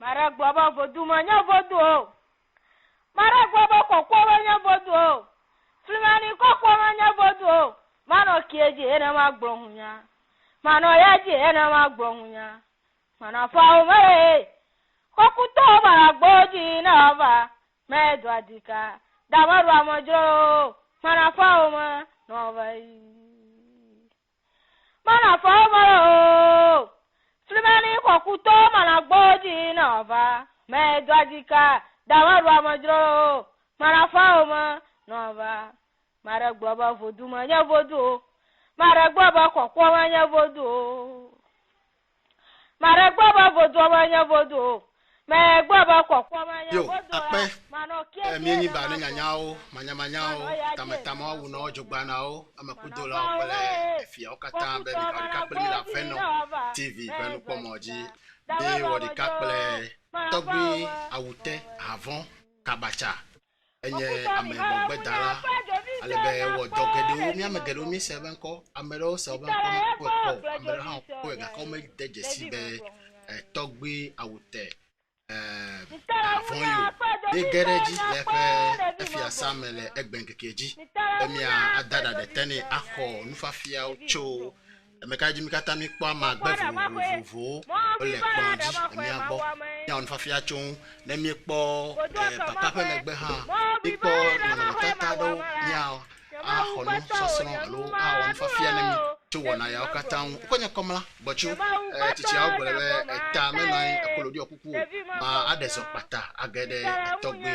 Maragwa ba vodu manya vodu. Maragwa ba kokwa manya vodu. Flimani kokwa manya vodu. Mano kieji ena magbrohunya. Mano yaji ena magbrohunya. Mana fa umare. Kokuto maragboji na ba. Medwa dika. Damaru amojo. Mana fa uma no ba. Mana fa umare. Flimani kokuto maragboji na ba. Medwa dika. Damaru amojo. Mana fa uma no ba. Maragwa ba vodu manya vodu. Maragwa ba kokwa manya vodu. Maragwa ba vodu manya vodu. Megwa ba kokwa manya vodu. Yo, ape. Mienyi ba ne nyanyao, manyamanyao, tametama wu no jogbana amakudola opele efia okata be mi ka pele mi la feno TV benu pomoji de wodi ka pele togbi awute avant kabacha enye amebogbe dala alebe wo dogedo mi amegedo mi sebenko amero sebenko ko amero ha ko ga ko me deje sibe togbi awute avant yo de gereji lefe efia samele egben kekeji emia adada de teni akọ nufafia ocho emekaji mikata mi po ma gbe vuvu ole ponji emia gbo ya nufafia chon na mi po papa pe megbe ha mi po na tata do nya ahọ no sosoro alo ahọ nufafia na mi to na ya okata konya komla bochu tichi agbolebe ta me nan akolodi okuku ma adeso pata agede togbe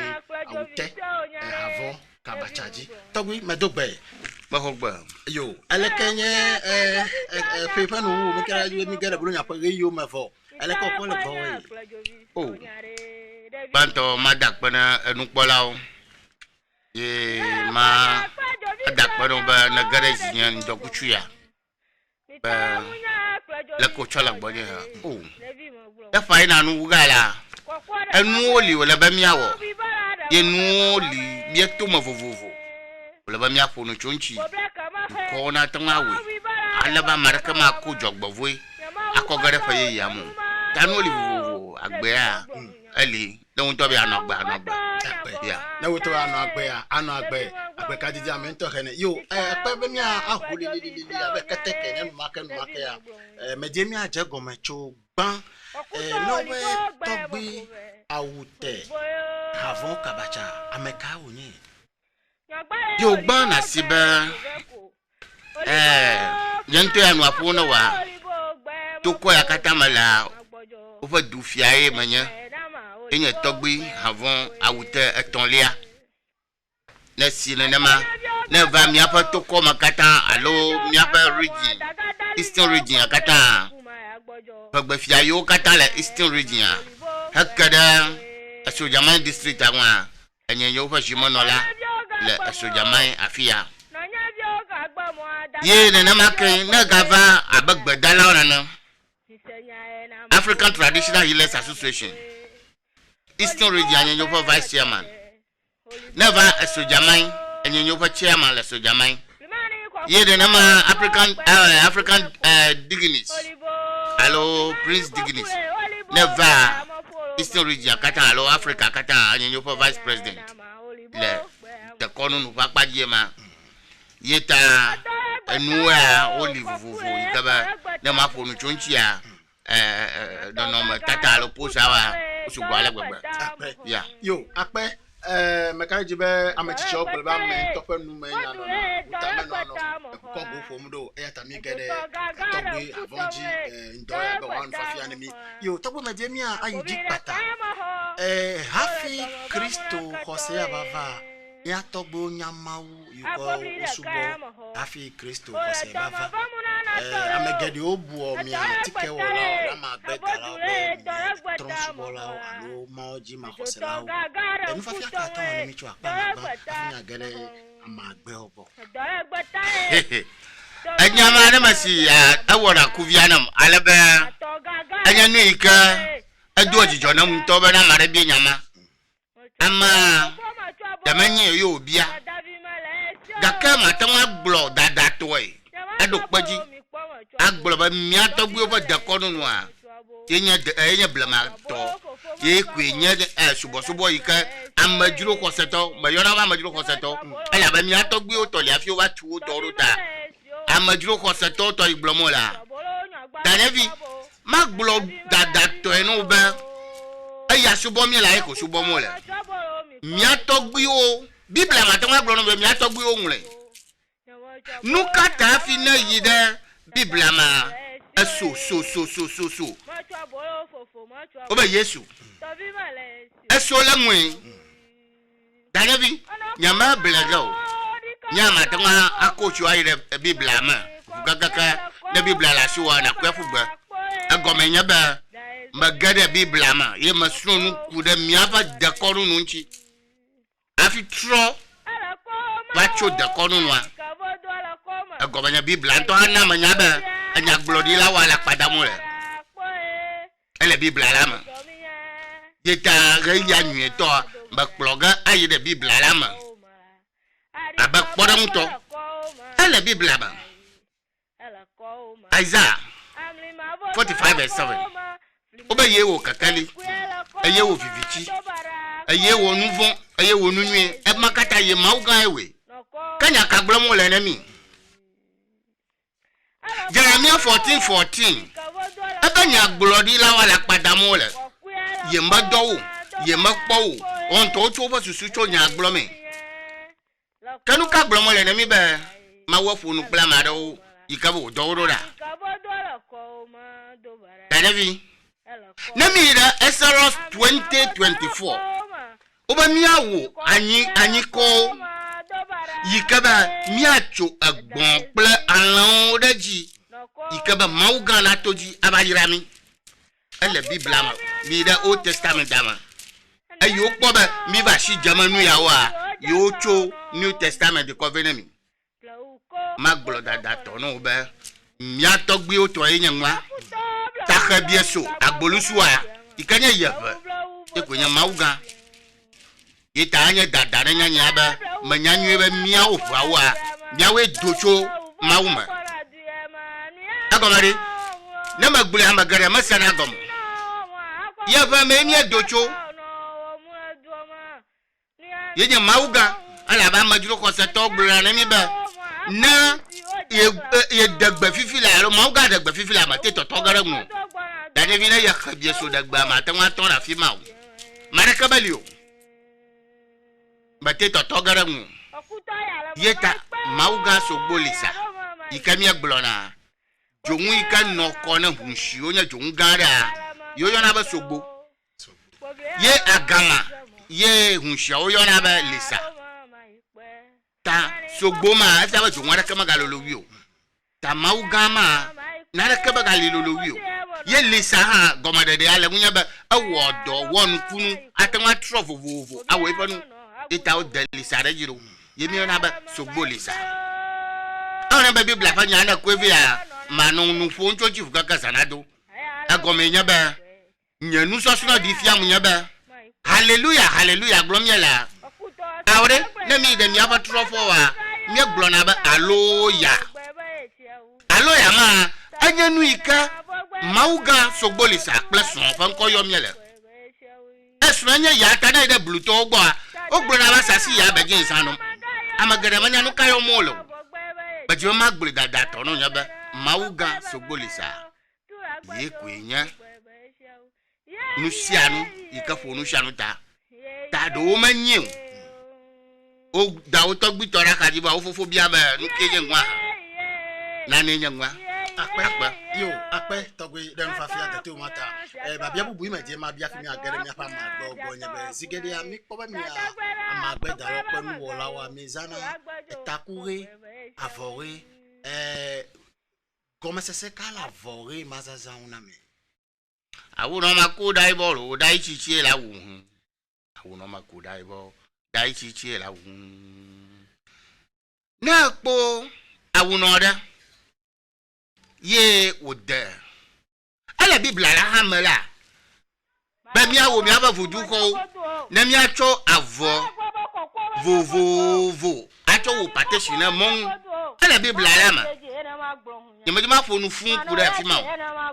awute avant kabachaji togbe medogbe mahogba yo elekenye pepa no mi kara ju mi gere bulu nya pa yo mefo eleko ko le boy oh banto madakpana enukpola o ye ma adakpana ba na garage nyan dokuchuya la kochola gbonye ha oh e fa ina nu gala enu oli wala ba miawo ye nu oli bi to ma vovovo wala ba mia fonu chonchi ko na tamawe ala ba maraka ma ko jogbo voi akogare fa ye yamu tanu oli vovovo agbe a ali don to bi anogba ya na wo to anogbe ka didi amento kene yo pe be mi ahuli li abe keteke ne maka ya meje mi aje gomecho gban no we togbi awute avant kabacha ameka woni yo gban na sibe yento ya no apona wa to ko ya katamala o fa du fiae manya enye togbi avant awute etonlia na sinema na va mi apa to ko makata alo mi apa region eastern region akata pagbe fiayo kata la eastern region hakada Asojaman district agwa enye yo fa shimonola le Asojaman afia ye na makin na gava abagbe dala ona African Traditional Healers Association Eastern region enye yo fa vice chairman never Asojaman enye yo fa chairman la Asojaman ye de na ma African Dignitaries hello Prince Dignitaries never Eastern region kata alo Africa kata enye yo fa vice president le de kono nu papa jema yeta enua olive vuvu ikaba na ma fonu chonchia don no tata alo posawa usugwala gbagba ya yo ape mekaji be amechicho gbelba me tope nu me nya no uta me no ko go fomudo eyata mi gede togbe avonji ndoya be wan fafia ne mi yo togbe medemi a ayiji pata hafi Kristo Hosea bava ya togbo nyamawu yuko usubo hafi Kristo Hosea bava amegede obu mi atike wala na ma betala o tronsubola alo maoji ma Hosea o enu fafia ka ta ni mi chu apa ba afia gele amagbe obo anyama na masi awora kuvianam alabe anya nu ika adoji jonam to be na mare bi nyama ama damanye yo bia gaka matama glo dada toy adokpaji aglo ba miato gbo ba dakonu no a yenya blama to ye kwenye subo yika amajuro koseto mayona wa amajuro koseto aya ba mi atogbe o to le afi o wa tu o to ta amajuro koseto to igbomola danevi magbulo dada to enu ba aya subo mi la e ko subo mo le mi atogbe o bible ma to magbulo no mi atogbe o nle nuka ta fi na yide bible ma so oba yesu eso la mwe danevi nyama belago nyama tanga akochu ayire bible ma gagaka na bible la shiwa na kwafugba agomenya ba magade bible ma ye masunu kude miafa de koru nunchi afi tro wacho de koru nwa agomenya bible anto ana manya ba anya glodi la wala padamole ele bible la ma yeta ga ya nwe to ba ploga ayi de bible la ma aba podam to ele bible ba Isaiah 45:7 oba yewo kakali ayewo vivichi ayewo nuvon ayewo nunwe e makata ye mauga ewe kanya kagblomo le nemi Jeremiah 14:14 abanya glodi la wala padamo le ye mbadowo ye makpo on to to fa susu to nya glome kanu ka gblomo le nemi be ma wo funu pla ma do ikabo dowro da danevi nemi da Exodus 20:24 oba miawo anyi ko yikaba miacho agbon ple alon deji yikaba mauga na toji abayirami ele bible ma mi da Old Testament dama ayo poba mi ba shi jamanu yawa yo cho New Testament ko venemi magblo dada to no be mia togbi o to yenwa takabieso agbolusuwa ikanya yeva ekunya mauga ita anya dada na nyanya ba manyanyu be mia ofawa biawe docho mauma agomari na magbule amagare masana agom yeva menia docho yenya mauga ala ba majuro ko se to gbura na mi ba na ye dagba fifila ro mauga dagba fifila ma te to gara mu dane vina ya khabie so dagba ma tan wa ton la fi ma o maraka balio bate to gara mu yeta mauga so gbolisa ikamia gblona jongu ikan no ko na hunshi onya jongu gara yo na ba sogbo ye agama ye hunshi oyo na ba lisa ta sogbo ma asa ba jongu ara kama galolo wi o ta mauga ma na ara kama galolo wi o ye lisa ha gomade de ale munya ba awodo wonu kunu atanwa trovovovo awo ifanu ita o de lisa rejiro ye mi na ba sogbo lisa ona ba biblia fa nya na kwevi ya manu nu fo ncho chifu kaka sanado agomenya ba nyanu so suna di fia munya ba hallelujah glomiela awre na mi de mi aba trofo wa mi glona ba aloya ma anyanu ika mauga sogbolisa plus son fa nko yo miele esranya ya ta na de bluto ogbo ogbona ba sasi ya begin sanu amagere manya nu kayo molo bajo magbule dada to no nyaba mauga sogbolisa ye kwenya nusianu ikafo nusianu ta do manyin o da o to gbitora kadiba o fofo bia ba nukeje nwa na ne nyanwa akpa yo togwe den fa fia tete o mata ba bia bubu imeje ma bia fi mi agere mi apa ma do go nye be zigede ya mi ko ba mi ama gbe da lo pe nu wo lawa mi zana etakure avore comment ça se kala avore mazaza una me awu no makuda ibolo dai chichie la wu awu no makuda ibo dai chichie la wu na po awu no da ye ode ala biblia la hamela ba mi awo mi aba vodu ko na mi acho avo vovovo acho wo pateshi na mon ala biblia la ma nyamajima fo nu fun kura fi ma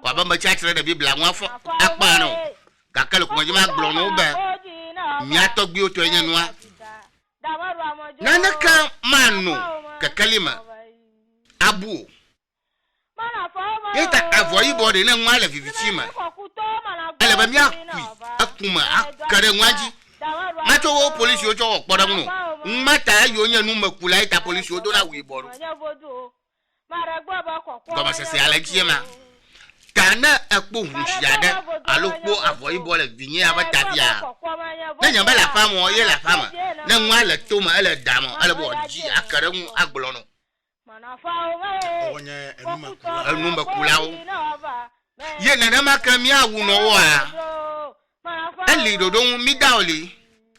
wa ba ma cha tire da biblia nwa fo akpa no ga akale ko ma gblɔ no be mia tɔgbi o to enye noa nanaka manu kekelima abu yeta avoyi bode na nwa le vivitima ele ba mia kui akuma akare nwaji mato wo police o cho okpoda mu mata yo nya nu makula ita police o do na wi boru goma se allergie ma kana akpo hunsiade alokpo avoyi bole vinye abatafia na nya ba la fama o ye la fama na nwa le toma ele damo ele bo ji akare mu agbolo no onye enumba kulawo ye na maka mi awu no wa ali dodon mi daoli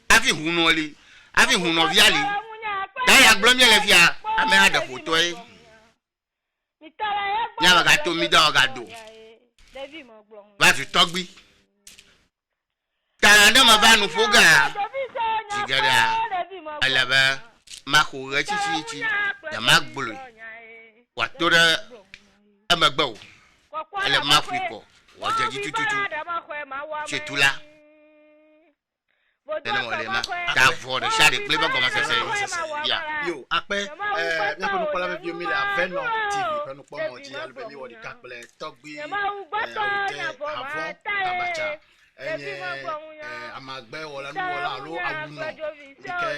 afi hunoli afi hunoviali da ya gblo mi le fia ame ada photo e ya ga to mi da ga do ba fi togbi ta na ma ba nu foga jigara alaba ma ko ga chichi ya magbulu watora amagbawo ele mafriko wajaji tututu chetula ene molema ta fore shari pleba comme ça c'est ya yo après bien que nous parlons avec Yomi la Veno TV que nous pouvons dire albe mi wodi kakple togbi avant tabacha enye amagbe wala nu wala lo awuno ike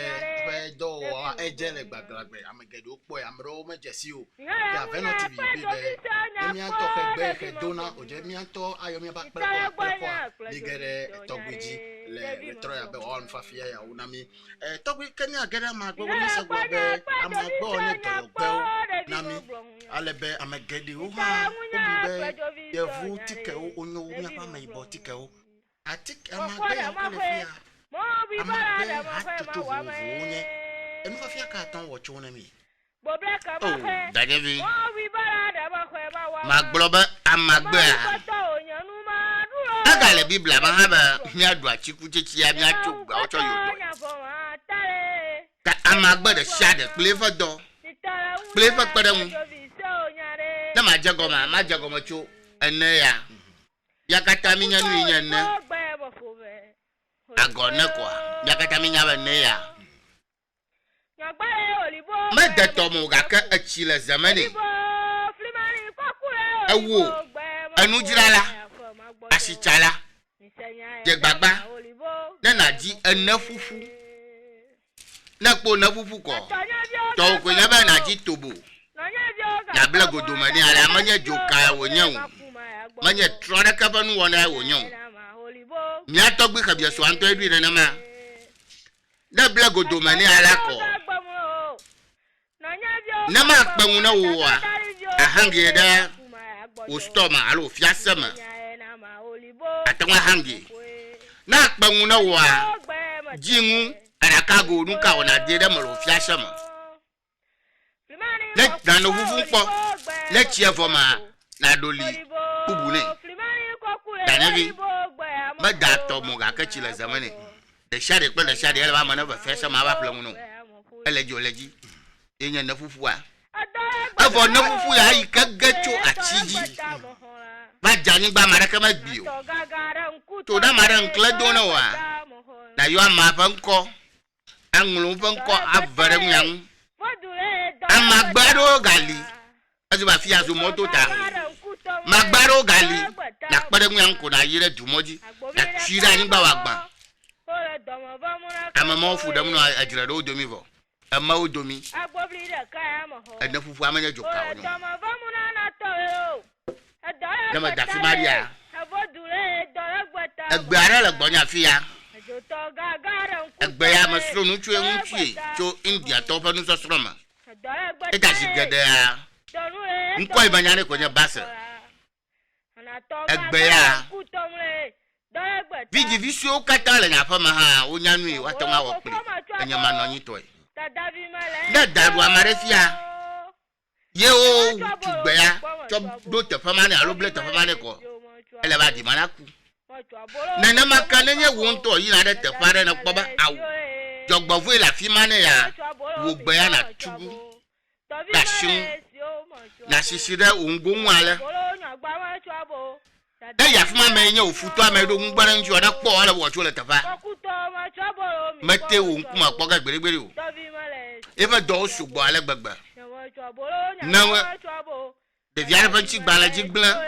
pe do ejele gbagbagbe amegede opo amro mejesi o ya Veno TV bebe emi anto kegbe ke dona oje mi anto ayomi ba pele ligere togbiji le retro ya be on fafia ya unami togbi kenya agere amagbe woni se gbo be amagbe oni dologbe o nami alebe amegede o ha obibe yevu tike o onyo mi apa me ibo tike o atik amagbe ya kole fia amagbe hatutu vunye enu fafia ka tan wo chona mi oh dajevi magloba amagbe agale bibla ba haba mi adu achiku chechi ya mi achugba ocho yodo ka amagbe de shade plefa do plefa padam na majagoma cho ene yakata minya nu nyanne agone kwa yakata minya ba ne ya ma dato mo ga ka achile zamani awo anu jirala asichala je gbagba na ji enafufu na po na fufu ko to ko nya ba na ji tobo ya bla godomani ala manya joka wonyan manya trona kabanu wona wonyan mi atogbe kabia so anto edu na ma na bla godomani ala ko na ma kpamu na wo ahange da o stoma alo fiasama atwa hange na kpamu na wo jingu arakago nuka wona de da malo fiasama na no fufu po na chiefoma na doli kubune danevi ma dato mo ga ka chile zamane de shade pe le shade ele ba mana ba fiasama ba plan no ele joleji enya na fufu a avo na fufu ya ika gacho achiji ba jani ba maraka ma bio to da maran kledo na wa na yo ama panko angulu panko avare nyan amagbaro gali azuba fi azu moto ta magbaro gali na pere nyan ko na yire dumoji na tira ni ba wa gban amamo fu dam no ajira do domi vo ama odomi ena fufu amanya joka ono dama dafi maria agbara la gbonya fia egbe ya masro nu tue nchie cho India to pa nu sosroma e ga jigede a nko ibanyane ko nya basa egbe ya viji visio katale na pa ma ha onyanu e watonga wo pli enya manonyi toy da daru amarefia ye o tugbe ya cho do te pa mane aloble te pa mane ko ele ba di manaku na maka na nye wonto yi na de te pare na kpoba awu jogbovu la fi mane ya wo gbe ya na tugu na shun na sisire ungu nwale da ya fuma me nya ofuto amedo ngbara nji oda po ala wo chole tafa mete wo nkuma kpoga gberegbere o eva do sugbo ala gbagba na we de viare banchi gbala jigbla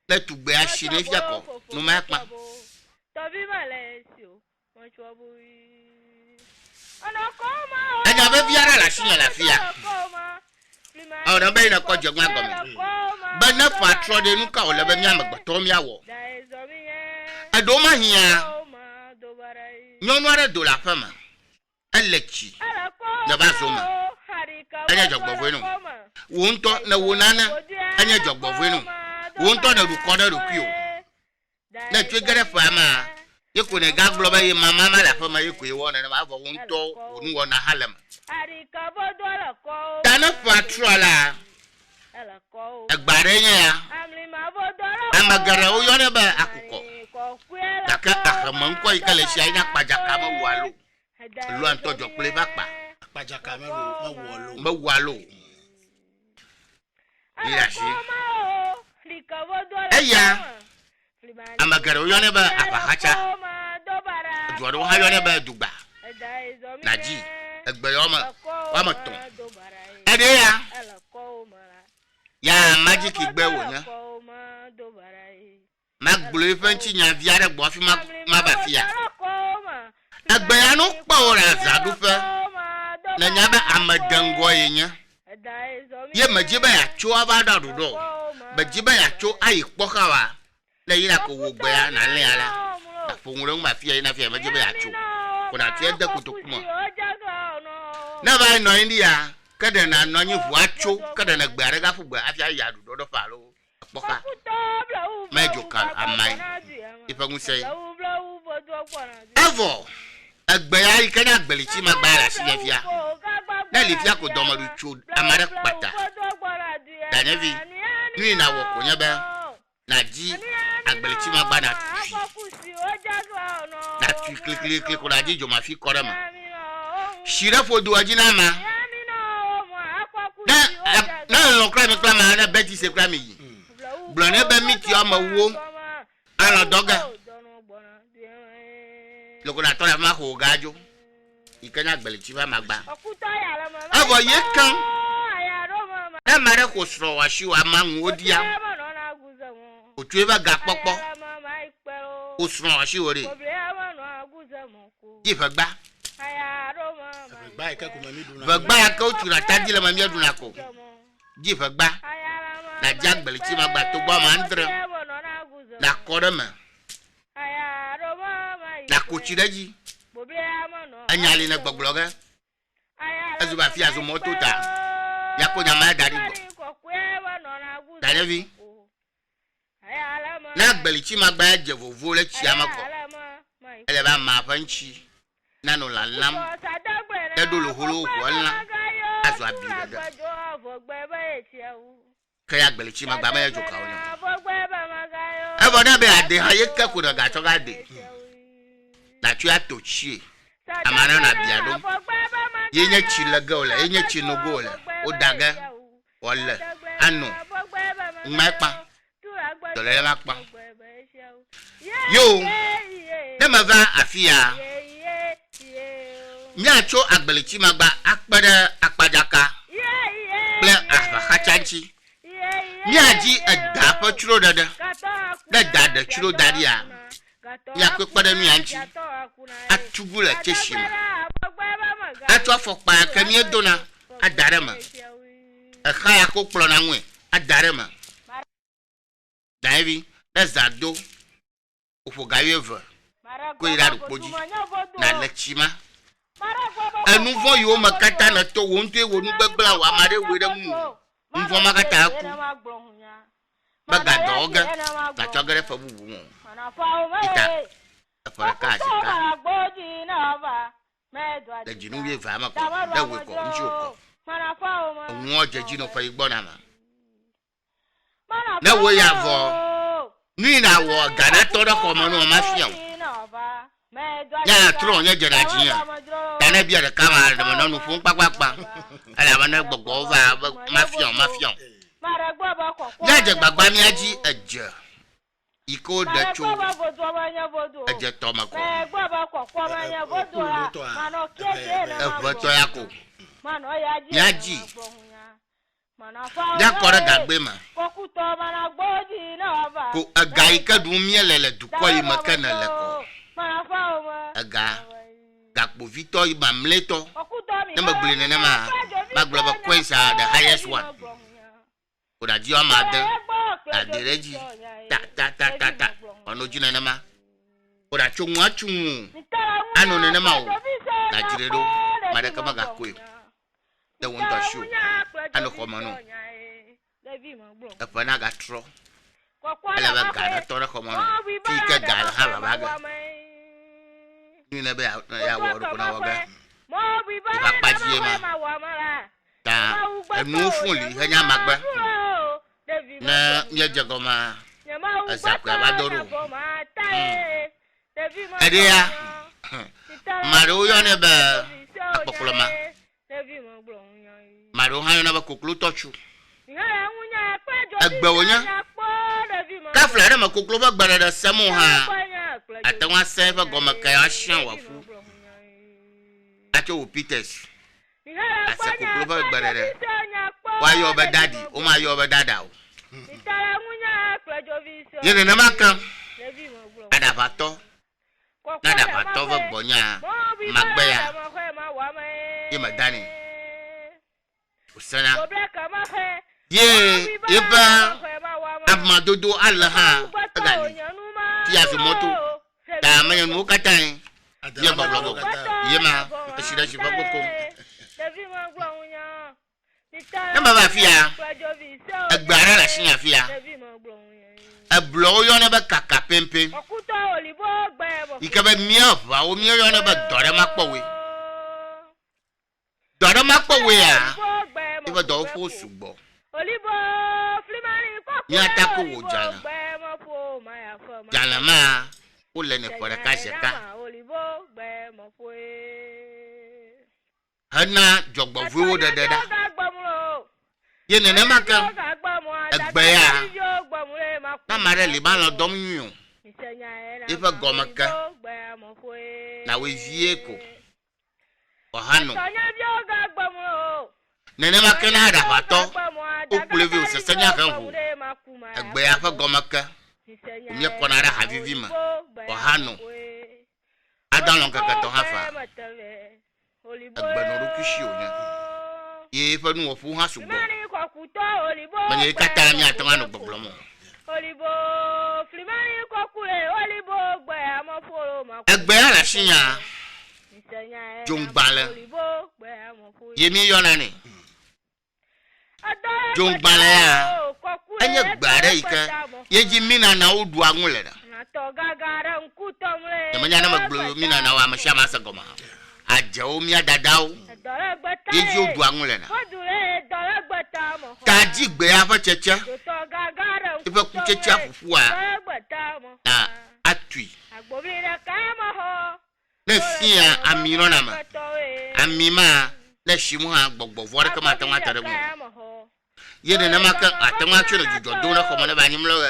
le tugbe ashire fiako no ma pa Anya be biara la sinya la fia. Ona be na ko jogwa gomi. Ba na patro de nuka o le be mi amagbato mi awo. Adoma hia. Nyonu are do la fama. Elechi. Na ba zoma. Anya jogbo fu enu. Wonto na wonana anya jogbo fu enu. Wonto na rukoda rukio. Na twegere fama. Yeko ne gaglo ba ye mama la fama yeko ye wona na ba vo wonto onu wona halem. Dana patrola. Agbare nya. Amagara o yone ba akuko. Daka akaman ko ikale shi ina pajaka ma walo. Lu anto jokule ba pa. Pajaka ma walo. Ma walo. Ila shi. Eya. Amagara o yone ba apahacha. Jwado ha yone ba dugba. Naji. Egbeyoma wa maton ede ya magic igbe wo nya magbulo ifenchi nya viare gbo fi ma ba fia egbeya no pa ora zadu fe na nya ba amadango yenya ye majiba ya cho abada dodo majiba ya cho ayi pokawa na yira ko wo gbeya na le ala na fonwuro ma fia na fia majiba ya cho kuna tie da kutokuma na ba no india kada na no nyifu acho kada na gbare ga fu gba afia ya do do falo poka mejo kan amai ifa ngusei evo agbeya ikana agbelichi magbara siyafia na lifia ko domoru chu amare pata danevi ni na wo ko nyaba na ji agbelichi magbana na tu klik ko na ji jo ma fi korama shira fodu ajina ma na no kra mi kra ma na beti se kra mi yi blone ba mi ti o ma wo ala doga loko na to la ma ho gajo ikanya agbelichi ba magba abo ye kan na mare ko sro wa shi wa ma nwodia otu eba ga popo o sro wa shi ore ji fagba Vagba ka o tura tadi la mamia duna ko. Ji vagba. Na jagbel chi magba to gba mandre. Na korema. Na kochidaji. Anyali na gbogloga. Azuba fi azu moto ta. Yako nyama dari bo. Danevi. Na gbel chi magba je vovo le chi amako. Ele ba ma panchi. Nano la lam edolo holo wala azu abira da kaya gbelichi magba ma ejo ka onyo ebo na be ade haye ka ko na ga to ga de na tu atochie amana na biado yenye chilaga ola yenye chinogola odaga wala anu mapa dole mapa yo dem va afia Nyacho agbelichi magba akpada akpadaka ble afakachanchi nyaji adapa churo dada dada churo dadia yakwepada nyanchi atugula cheshima atu afokpa kami edona adarema akaya ko plona nwe adarema Davi dazado ufogayeva ko ira poji na lechima Enufo yo makata na to wonte wonu gbegla wa mare were mu nfo makata ku baga doga na chogere fa bubu mu ita afara ka sika da jinu ye fa ma ko da we ko nji ko nwo jeji no fa igbo na ma na we ya vo ni na wo gana to do ko mo no ma fian ya tro nya jera jiya tane bia de kama de mo no fun papapa ala ma na gbogbo va mafian ya je gbagba mi aji eje iko da chu eje to mako voto yako nyaji ya kore gagbe ma ko aga ika du mielele du ko yi makana le ko aga gakpo Victor Iba mleto number gbele na ma global queens are the highest one oda ji o ma dan adereji ta ono jina na ma oda chunwa ano ne na ma o na jirero madaka maga koyo the one to show ano ko mano e fa na ga tro ala ba ga to na ko mano ti ka ga ha ba ga ni na be ya wo ro ko na waga ba pa ji ma ta enu fun li hanya magba na ye jagoma azakwa badoro adia maro yo ne ba apokuloma maro han na ba kokulu tochu agba wonya ka flare ma kokulu ba gbara da samu ha atanwa se ba goma ka ya shan wafu acho Peters asa kokulu ba gbara da wa yo ba daddy o ma yo ba dada o yene na maka ada bato va gbonya magbe ya ima dani usana ye eba amadodo Allah agani ti azumoto ta manya no katan ye bablo ye ma shira shi baboko na baba fia agbara la shinya fia ablo yo na ba kaka pempe ikabe mia fa o mia yo na ba dore makpowe ya iba do fo sugbo ni atako wo jala ma o le ne pore ka sheka hana jogbo vuwo dada ye nene maka egbe ya na mare li ba lo dom yun ifa gomaka na we vie ko ohanu nene maka na da bato o kulevi o sesenya kan hu egbe ya fa gomaka o mi ko na ra havivi ma ohanu adan lon kaka to hafa egbe no rukishi o nya ye fa nu ofu ha sugbo manye kata mi atama no gbogbomo olibo flimani kokule olibo gbe amoforo ma egbe ara shinya jongbale yemi yonani jongbale ya anye gbare ika yeji mina na odu anwule da to gagara nkutomle manya na magblo mina na wa mashama sagoma aja omi adadao yeji odu anwule na taji gbe afa cheche ife ku cheche afufu a na atui na fia amiro na ma amima na shimu ha gbogbo vore kama tanwa tare mu yene na maka atanwa chiro jujo na ko mana ba nyimlo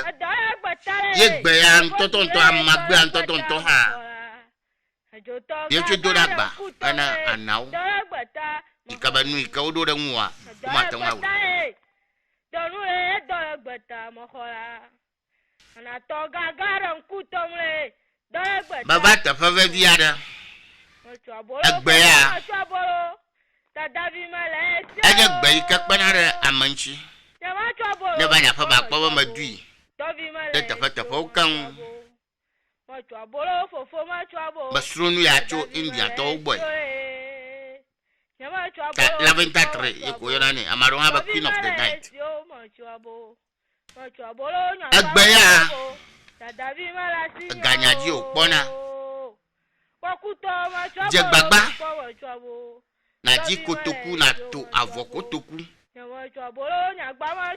ye gbe ya ntotonto amagbe ntotonto ha ye chudo na gba ana anao ikabanu ikawdo de nwa kuma tanwa wo donule dogbata mohola ana to gagara nkutomle dogbata baba ta fa ve biada egbe ya tadabi male ege gbe ikapana re amanchi ne ba nya fa ba po ma dui de ta fa kan mo to abolo fofo ma to abo basronu ya cho India to boy Laventa 3 yeko yonani amaro ha ba queen of the night egbe ya ganyaji opona je gbagba na ji kotoku na to avokotoku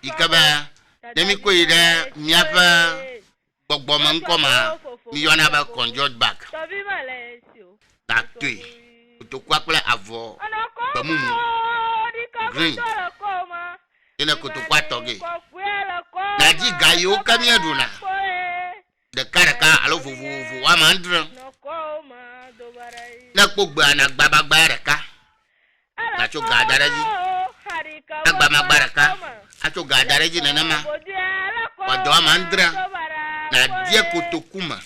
ikaba demi ko ire mi afa gbogbo mo nko ma mi yona ba conjured back that tui kotoku apele avo bamumu green ina kotoku atoge na ji gayo kamiaduna de karaka alo vuvu wa mandro na kpogba na gbaba gbaraka na cho gadaraji agba magbaraka acho gadaraji na nama wa do mandra na die kotokuma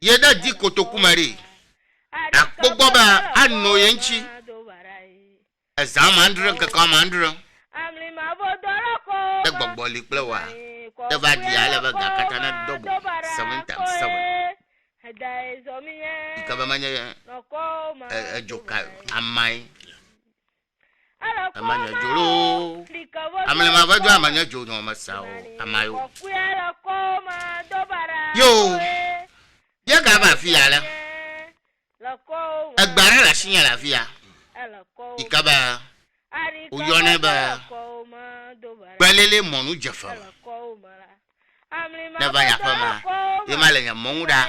yeda di kotokuma ri akpogba ba anno yenchi azamandro ka mandro the Boboli Plowa, the Vadia Lavaga Katana double 7 times 7. Ikabamanya a joker, Amai Amanya Jolo, Amalava Mania Jono Masao, Amayo. Yo, Yagaba Fiala, a barrel signal via Ikaba. Uyoneba balele monu jafa na banya fama imalenya monda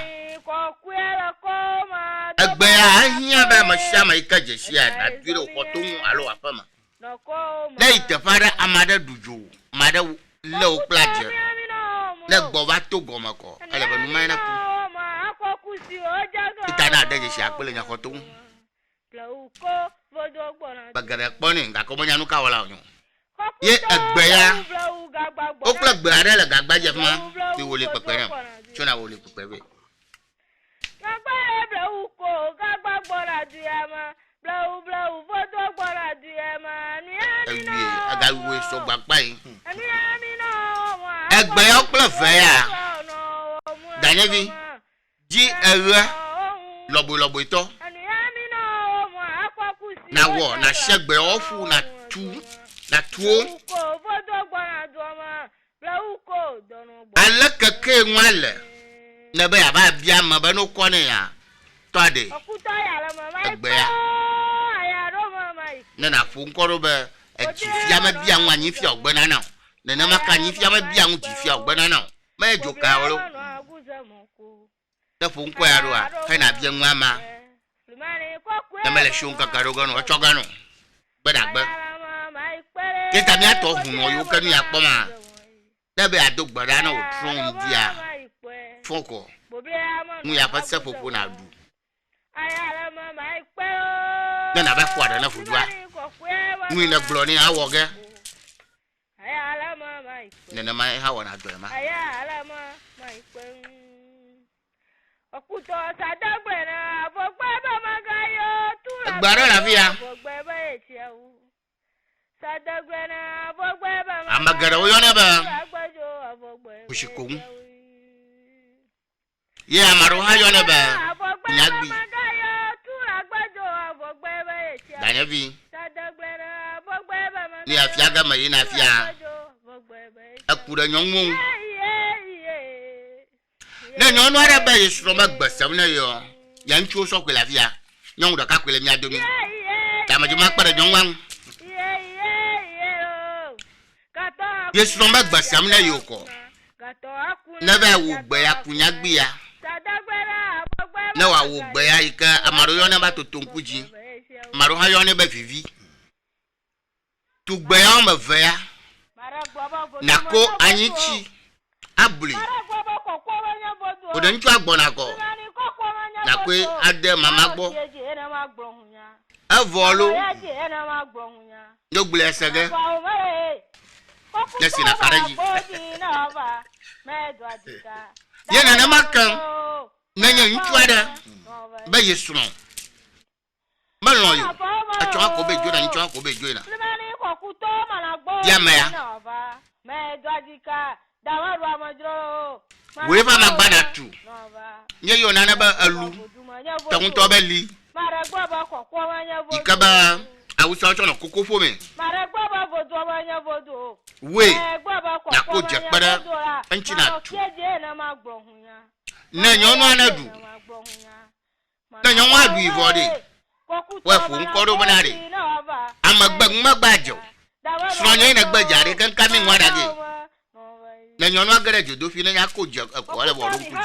agbaya anya ba mashama ikaje sia na biro koton alo afama na itafara amada duju mada low plaje na gboba to gomako ale ba numai na ku itana daje sia akpele nya koton bagara poni nga ko nyanu ka wala nyu ye agbeya okla gbara la gagba je fun ti wole pepe na chona wole pepe be gagba bla uko gagba gbora du ama bla vodo gbora du ama ni ami agawe so gbapa yi ani ami no agbeya okla fe ya danevi ji ewe lobo ito na wo na shegbe ofu na tuo alaka ke nwale na be aba bia ma ba no kone ya tode egbe ya na fu nkoro be ejifia ma bia nwa nyi fia ogbena na na maka nyi fia ma bia nwu jifia ogbena na ma ejoka oro da fu nko ya ro a kai na bia nwa ma na mele shunka karogano achogano gbadagba kita mi ato hun oyo kanu ya poma na be adogbara na otron dia foko mu ya pasa popo na du na ba kwada na fudwa mu na gloni awoge na mai hawa na do ma okuto sadagbena bogbe ba magayo tura gbara la via bogbe ba echiawu sadagbena bogbe ba amagara wo yona ba ushikun ye amaru ha yona ba nyagbi tura gbajo bogbe ba echiawu danyavi sadagbena bogbe ba ni afia ga mai na afia akura nyonwo na nyon wara ba yesu ma gbasam na yo ya nchu so kwela via nyon do ka kwele mi adomi ta ma juma kpara nyon wan yesu ma gbasam na yo ko na ba wo gbe ya kunya gbe ya na wa wo gbe ya ika amaro yo na ba to tonkuji amaro ha yo ne ba vivi tu gbe ya ma ve ya na ko anyichi abuli oden tu agbona ko na kwe ade mama gbo avolo no gbule sege yesi na karaji ye na makan na nya ntu ada ba yesu no malo yo acho ko be jo na ntu ko be jo na ya maya we ba magbana tu nye yo nana ba alu tawun to ba li ikaba awusa ocho no kokofo me we na ko je para anchi na tu na nyo no anadu na nyo wa du ivode we fu nkoro bonare amagbajo sonye na gbajare kan kami nwada ge na nyo no agere jodo fi na ya ko je ko le bo ro kuju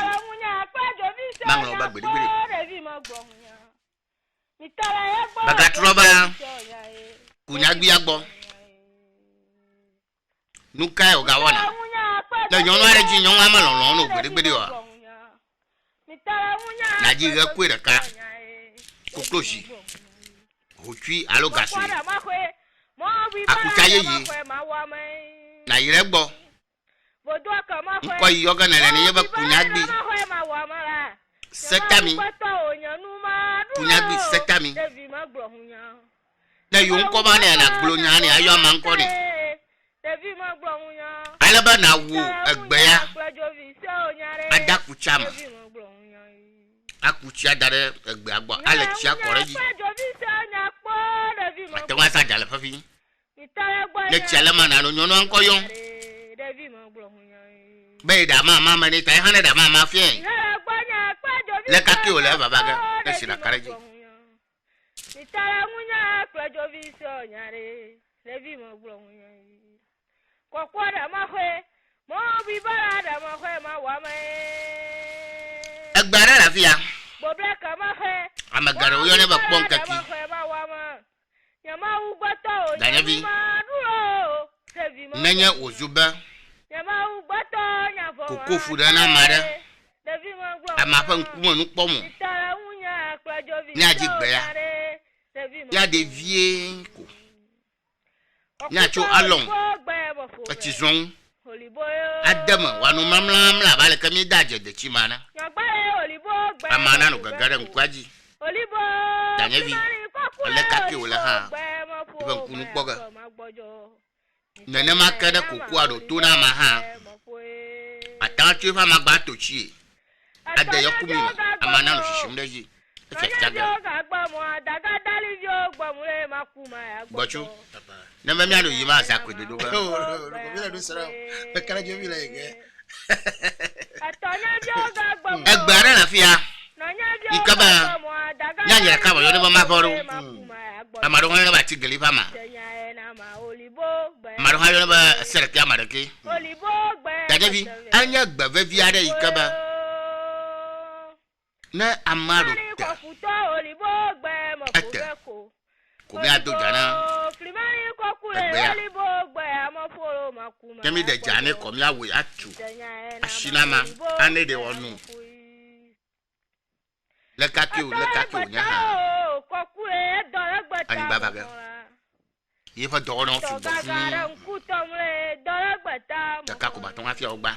manglo ba gbede baga troba kunya gbi agbo nuka o ga wona le nyon wa ji nyon wa ma lon no gbede wa na ji ga kwe da ka kokloshi o twi alo gaso akuta ye na yire gbo nko yi yoga na le ni yeba kunyagbi setami kunyagbi setami na yo nko ba na glo nya ni ayo ma nko ni alaba na wo egbe ya adakucha ma akucha dare egbe agbo alexia koreji atwa sa jale fafi le chale ma na no nyono anko yon be da mama ni tai hane da mama fien le kake o le baba ga le sira kareji itara munya plajo viso nyare levi mo gbo munya kokwa da ma hwe mo bi bara da ma hwe ma wa me agbara la fia bobre ka ma hwe amagara o yo ne ba pon kaki yama ugbato danyevi nenya ozuba yama ugbato nyafo koko fuda na mare amafa nkumo nu pomo itara munya plajo viso ni ajigbe ya de vie ko nya cho alon ati zon adama wanu mamla bale kami daje de chimana amana no gagara nkwaji danyevi ole kake wala ha iban kunu boga nene makada kokwa do to na ma ha atantu fa magba to chi ade yakumi amana no shishimdeji Bocho na mami anu yima sa kwede do ba bila do sara be kala jo bila yege egbara na fia ikaba nyanya ka bo yo ne ba ma boru amaro hono ba tigeli fa ma amaro hono ba serke amareke dajevi anya gba vevia de ikaba na amaro ta ko mi ado jana kemi de jane ko mi awe atu ashinama ane de wonu le kake o nya ha ani baba ga ye fa do no su do ta ka ko baton afia ogba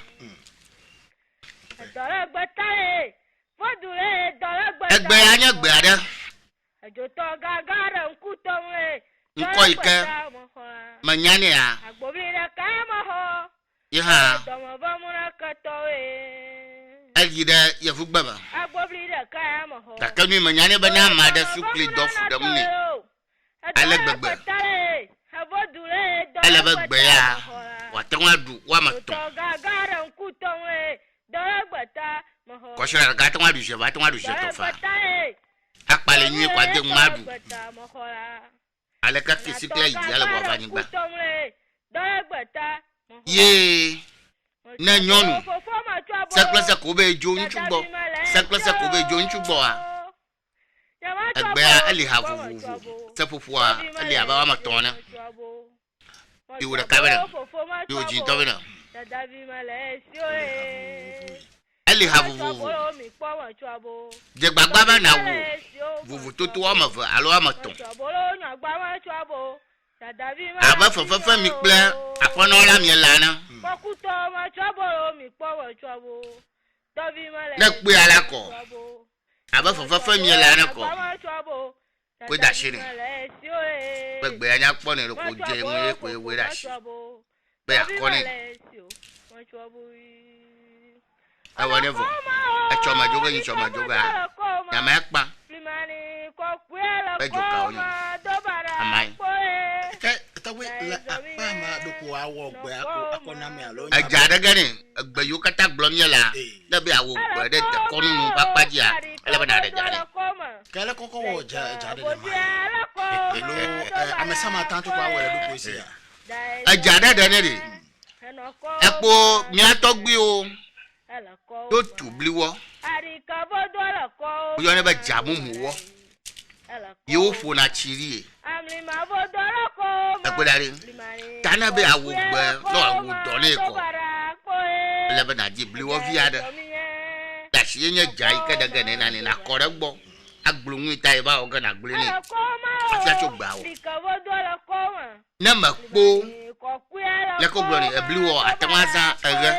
egbe anya gbe ada ajoto gagara nkutomwe nko ike manyane ya agbobire kama ho ya tomo bamura katowe alida ya fugbaba agbobire kama ho takanu manyane bana mada sukli dof damne alagbagba alabagba ya watanwadu wa mato gagara nkutomwe daragbata mo ko shira ga tanwadu je ba tanwadu je to fa akpale nyi kwa de madu ale ka fisikla yi ala bo fani gba ye na nyonu saklasa ko be jo nchubo saklasa ko be jo nchubo a agbe ali havu sapofua ali aba ma tona iwura kabera yo jin tobena ali havu je gbagba ba na wo vuvu toto wa ma va alo ama ton aba fafafa mi pla afona la mi lana na pe ala ko aba fafafa mi lana ko ko da shiri gbegbe anya po ni ko je mu ko ewe da shi be akoni awa nevo achoma joga ni choma joga ya makpa ejoka onyo amai tawe la apa ma do ko awo gbe akona mi alo ajada gani gbe yo kata glom yela da be awo gbe de konu nu papaji a ele ba na de jare kala koko wo jade de ma elo amesama tantu ko awo do ko isi ajada de ne de epo mi atogbi o to tubliwo yo ne ba jamu muwo yo fo na chiri agbedare tana be awu gbe no awu do ne ko le be na ji bli wo vi ada da shi nye jai ka daga ne na kore gbo agbulun ita e ba o ga na gbule ni afia cho gba o na makpo le ko gbo ni e bli wo atanwaza ege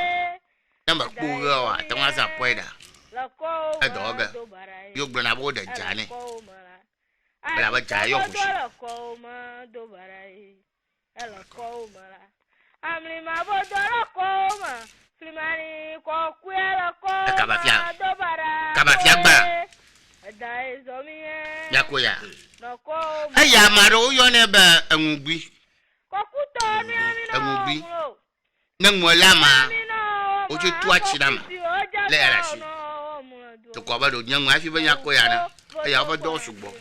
na makpo wo atanwaza poida e do ga yo gbo na bo de jani bla ba ja yo fu amli ma bodoro koma flimani ko kuela ko kabafia gba ya ko ya aya maro yo ne ba enugbi kokuto ni enugbi na mola ma o je tu achira ma le ara si to ko ba do nyan afi ba nya ko ya na aya fa do sugbo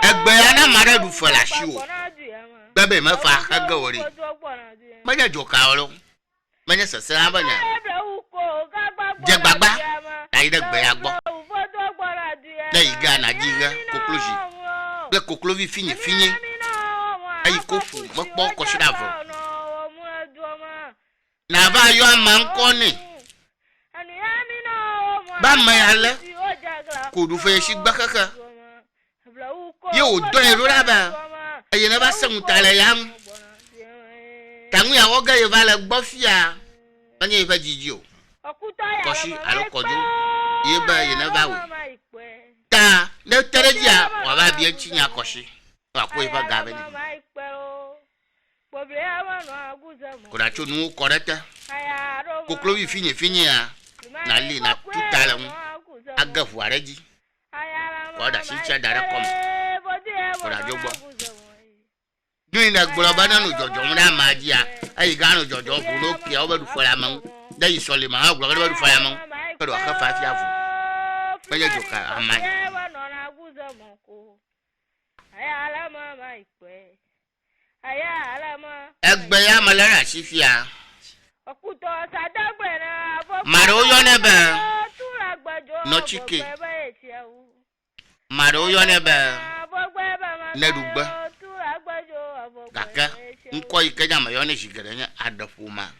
egbe ya na mara du fola si o bebe ma fa ka gawori manya joka oro manya sasa abanya je gbagba ayi de gbe ya gbo na iga na jiga kokloji le koklovi fini ayi kofu mo po ko shiravo na ba yo ama nko ni ba ma ya le ko du fe shi gba kaka yo do ero la ba ayi na ba san tale yam tangu ya woga ye vale gbofia anye ifa jijio koshi alokojo ye ba ye na bawe ta ne terejia wa ba bi chinya koshi wa ko ifa gabe ni kora chonu koreta koklowi fini ya na li na tutala mu agafu areji ko da shicha dara kom kora jogbo during the Globana no Jojo, Magia, I got no Jojo, who no Pia over to Fireman. There is only my house, over to Fireman, but I have 5 years. But you can, I might. Egbaya Malaya, Sifia. Maro Yonebe, no chicken. Maro Yonebe, Neduba. Kaka nko ikeja ma yone shigerenya adafuma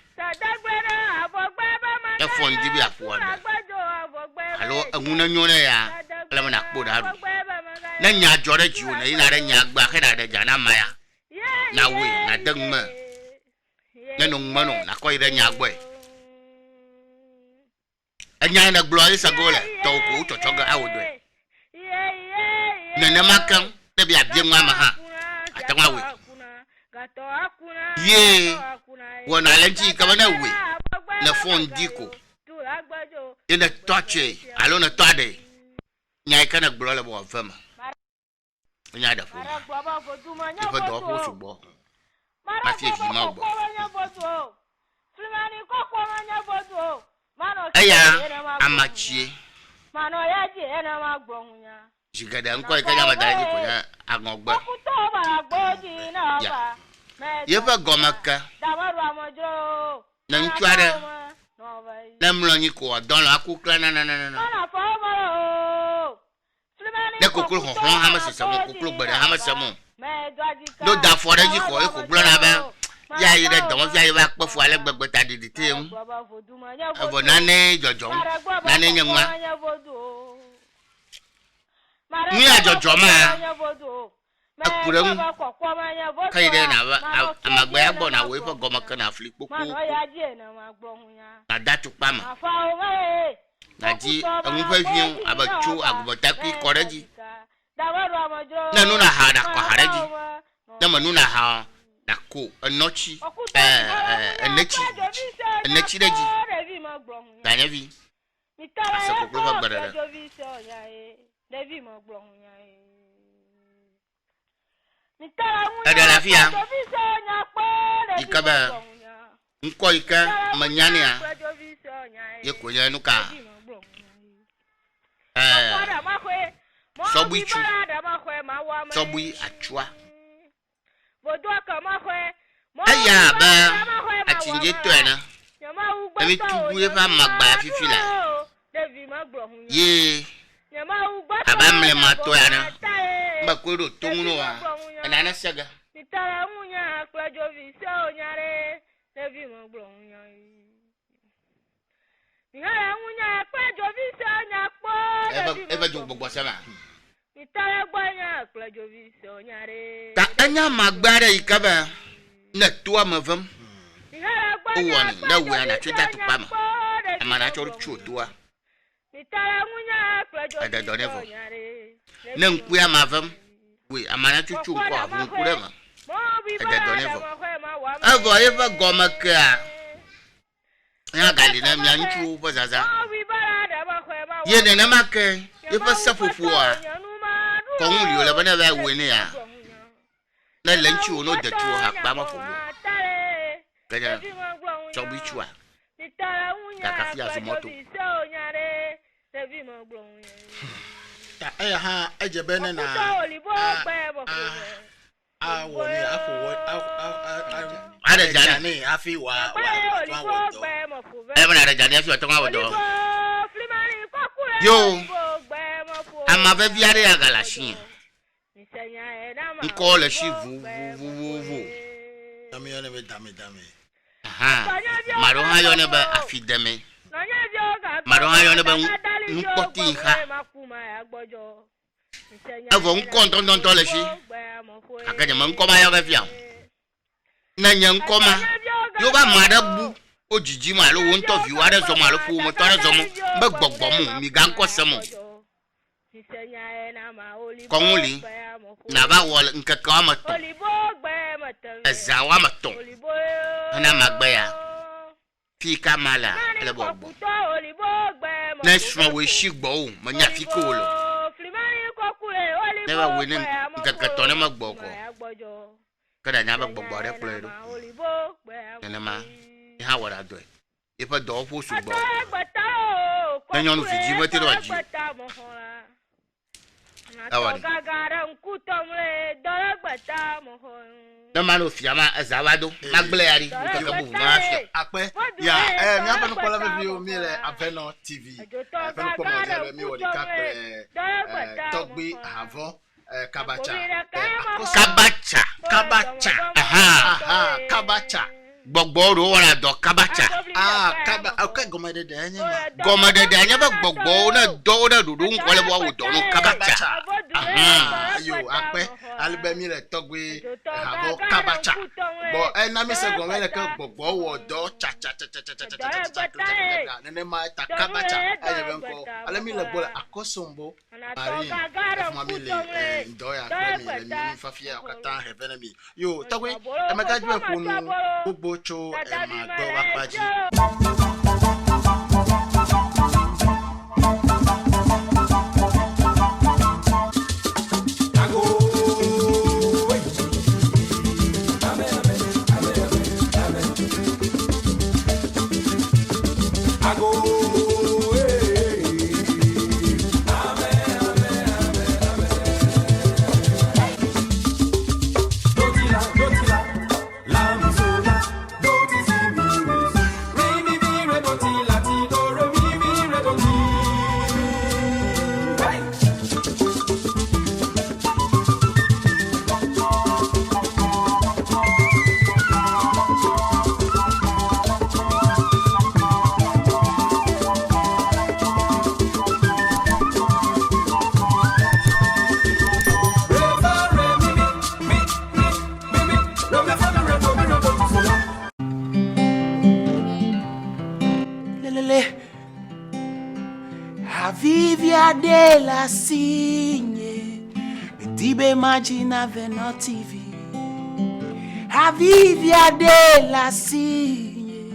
e fondi bi afuada alo anguna nyone ya ala na kpoda ru na nya jore jiwo na ina re nya gba ke da jana maya na we na dangma na no mano na ko ire nya gbo anya na glory sagole to ko chochoga awodo na makan na bi abie nwa ma ha atangwa we ye wona lenji kabana we na phone diko ina touche alo na tade nya kana gboro bo fama nya da fo ifa do ko subo ma fi fi ma gbo aya amachie mano ya ji ena ma gbohunya jigada nko ikanya madaraji ko ya agogba ya yeba gomaka na ntuare na mlonyi ko don akukla na de kokul ho ha ma sesamo kokul gbere ha ma sesamo do da foreji ko e ko gbro na ba ya ire don fi ayi ba pofu ale gbegbe ta didite mu abo na ne jojo na ne nyanwa ni ajojo ma akuram kaide na amagba ya gbo na we fo gomaka na afli popo na datu pama na ji anfa fiun abachu agubotaki koreji na nuna ha na ko hareji na manuna ha na ko anochi enechi reji na nyavi asako ko gbadara Devi mo gbohunya ada lafia ikaba nko ika manyania yekonya nuka sobuichu sobui achua aya ba atinje toena ebi tubu e fa magba fifila ye abamle mato yana bakuru tungno ana saga mitara munya klajo viso nyare levi mo glonya ngara munya klajo viso nyakpo eva jo gbogbo sama mitara gbanya klajo viso nyare ta anya magbare ikaba na tuwa mavam owani na wana chuta tupama amana choro chutua mitara munya klajo ada donevo na nkuya mavam we amana chuchu ko avun kurema ada donevo avo eva gomaka ya gali na myanchu bozaza yene na make eva safofua ko nri ole bana ba we ne ya na lanchu no de tu ha pa mafobo kanya chobi chua kakafia zumoto ta ha ejebene na woni afọ ada jani afi wa ebana ada jani afi to ngawodo yo ama be biare ya galashi nko le shi vu dame yo ne be dame aha maro ha yo ne ba afi dame maro ha yo ne ba nkoti ha avo nkontontonto le shi akaje man koma ya gafia na nyan koma yo ba madabu ojiji ma lo won to view are zo ma lo fu mo tore zo mo be gbogbo mu mi ga nko semo konuli na ba wol nkaka ma to ezawa ma to na magba ya fika mala le gbogbo na swa we shigbo o ma nya fika o lo never winning nkaka ma gboko kada nya ba gbogbo re plero ene ma ha wara do e fa do fo sugbo na nyonu fiji mati ro aji awani na manu fiama azawado magbele ari nkaka bu ma fi ape ya mi afa no kola video mi le Aveno TV afa no komo je mi wodi ka togbi avon kabacha aha kabacha gbogbo ro wora do kabacha okay gomede de anya ba gbogbo na do na dudu nkole bo wo do no kabacha yo ape albemi le togbe avo kabacha bo na mi se gomede ka gbogbo wo do cha nene ma ta kabacha aye benko alemi le bola akosombo mari fami le ndoya kremi le mi fafia okata heaven mi yo togbe emeka jwe kunu gbogbo cho e ma do wa paji Avivia de la Signe, Tibe Magina Aveno TV. Avivia de la Signe,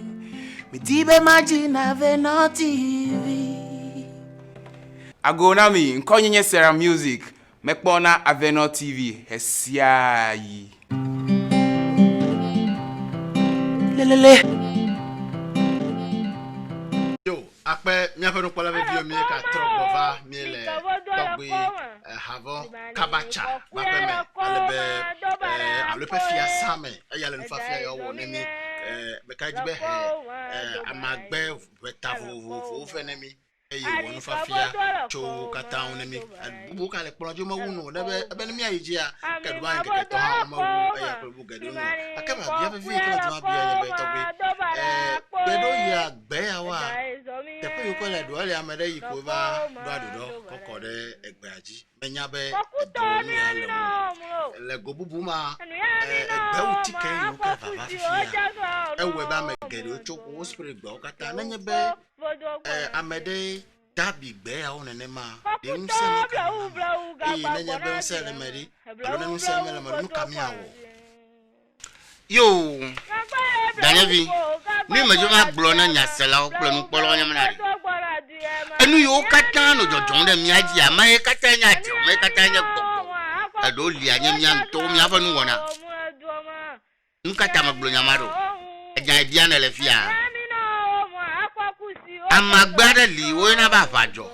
Tibe Magina Aveno TV. Agonami, nkonyenye Sera Music, mekpona Aveno TV, hesiayi. Lelele. Ape mi afa no kola video mi ka trobova mi le togbe havon kabacha ba pe me alebe fia same ayale nfa fia yo wo ne mi me ka jibe amagbe wetavo fe ne mi eyi wonu fafia cho kata on mi bu ka le plojo ma wunu da be ni mi ayiji a ka du ban ke to ha ma wu aya ko bu gadu no akaba bia be fi ka ma bia ya be to be do ya gbe ya wa te pe yo ko le do le amade yi ko ba do koko de egbe aji menya be do ni ya le go bubu ma egbe uti ke yo ka fa fia ewe ba me gadu cho ko spirit gbo kata na nye be amede dabi gbe ya one ne ma de unse me na nya be unse le meri alo na unse me le meri nu kamiawo yo Danevi ni majuma glo na nya sela o plo nu polo nya mna enu yo kata no jojon de mi aji ama e kata nya ti o me kata nya gbo ado li anya mi an to mi afa nu wona nkata ma glo nya maro ajan dia na le fia amagbara li wo na ba fajo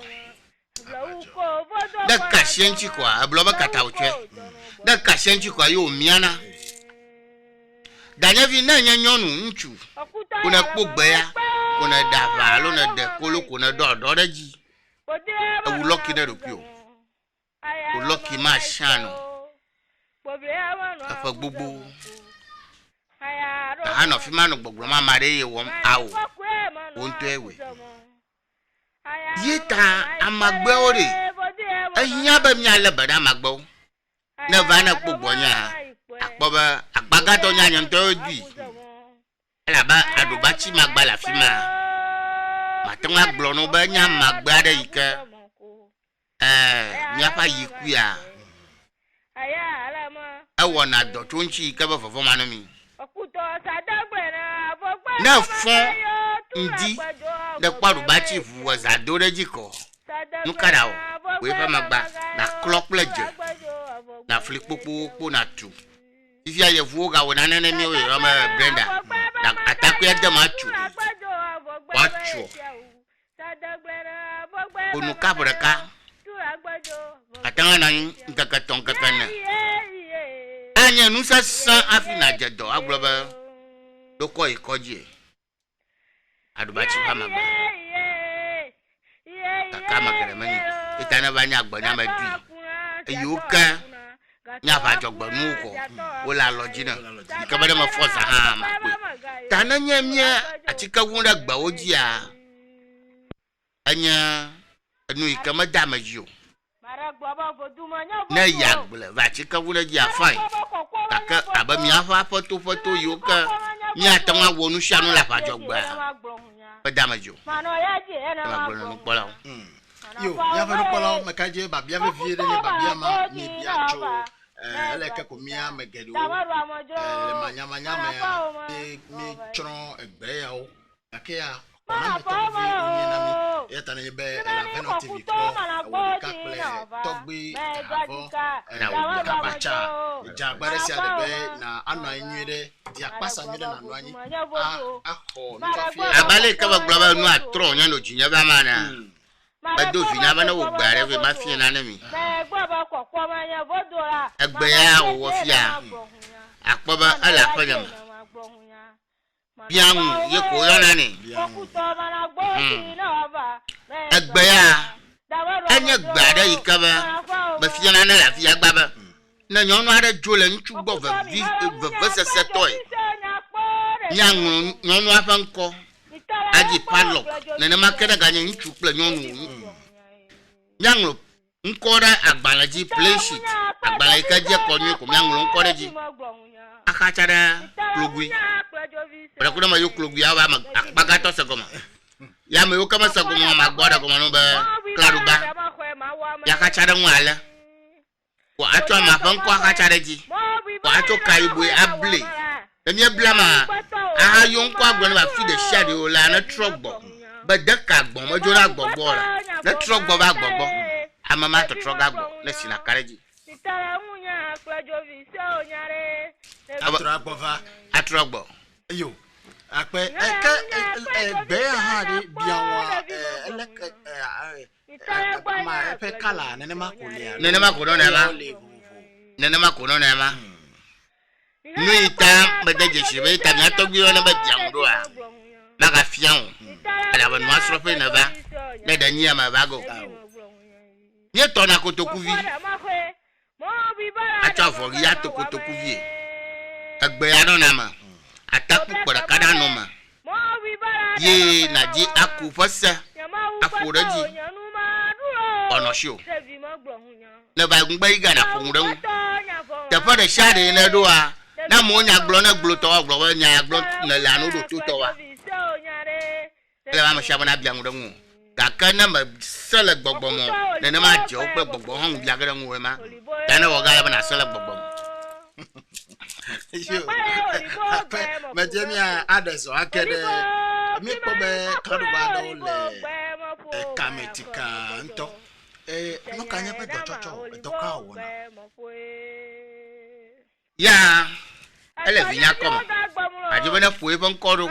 da kashenchi kwa abloba kata otwe da kashenchi kwa yo miana Danevi na nya nyonu nchu kuna kpogbe ya kuna dava lo na de kolo kuna do daji awu lucky na rokio o lucky ma shano afa gbogbo ana fi manu gbogbo ma mare ye won awo won to ewe yeta amagbe ore ahinya ba mi ale bada amagbo na va na kpogbo nya akpoba akpagato nya nyan to di ala ba adubachi magbala fi ma matonga glo no ba nya magbada ika mi afa yiku ya awona do tonchi ka ba fofo manu mi na fon ndi de kwaru ba chief wo za doreji ko nukara o we fa magba na clock pleje na flip popo na tu if ya yevu ga wona nene mi o ma Brenda na ataku ya de machu wacho onu kabraka atanga na nkakaton kakana anya nusa san afina jedo agloba doko ikoji adubachi kama ba kama keremani itana banya agbanya madu eyuka nya fa jogbo nuko wala lojina ikabada ma force ha ma pe tananya mia atika wunda gba oji a anya anu ikama damajo na yagbele va chika wunda ji afai kaka abami afa foto yuka nya tanwa wonu shanu la fa jogba damajo ma gbonu pola yo ya fa pola makaje ba bia ve vie ni ba bia ma ni bia cho ele ka komia megelu le manyamanya me mi chron egbe ya o akia ona me to vi ni na mi ya tane be la Veno TV ko o ka ple togbi avo na o ka bacha ja gbare si adebe na anu anwire di apasa nwire na anu anyi aho no fa fi abale ka ba global nu atro nya no jinya ba mana bado fina bana wo gbare we ma fi na na mi egbe ya wo fia akpoba ala fanya bian ye ko yana ni egbe ya anya gbare ikaba ba fi na na la fi agbaba na nyonu ara jole nchu gbo va se toy nyonu afanko aji padlock nene makeda ganye nchu ple nyonu nyanglo nkora agbalaji play sheet agbala ikaje konyu ko nyanglo nkora ji akachara klogui bra kuna mayo klogui awa akpagato segoma ya me okama segoma magboda ko manu be klaruba ya kachara nwala wa ato ma fanko akachara ji wa ato kaibwe able emi blama aha yon kwa gbo na fi de shade o la na trogbo be de ka gbo mo jora gbogbo la na trogbo ba gbogbo amama to troga gbo na sina kareji atrogbo yo ape egbe ha de bia wa eleke ma epe kala nene makulia nene makono na ma nu ita bedeje shibe ita mi atogbi ona be diamdo a maka fian ala ba no asrofe na ba ne da nyia ma bago nye to na kotokuvi acha fo ya to kotokuvi agbe ya no na ma ataku pora kada no ma ye na ji aku fosa aforaji ono show ne ba gbe iga na funure te fa de shade ne do a na mo nya glo na glo to glo nya glo na la no do to wa le ba ma sha na bia ngure ngu ka kana ma sele gbogbo mo ne na ma je o pe gbogbo hon bia gere ngu we ma ta na wo ga ba na sele gbogbo me je mi adeso akede mi ko be karuba do le kametika nto no kanya pe do chocho do ka wo na ya ele vinya koma ajibe na fuwe bon koro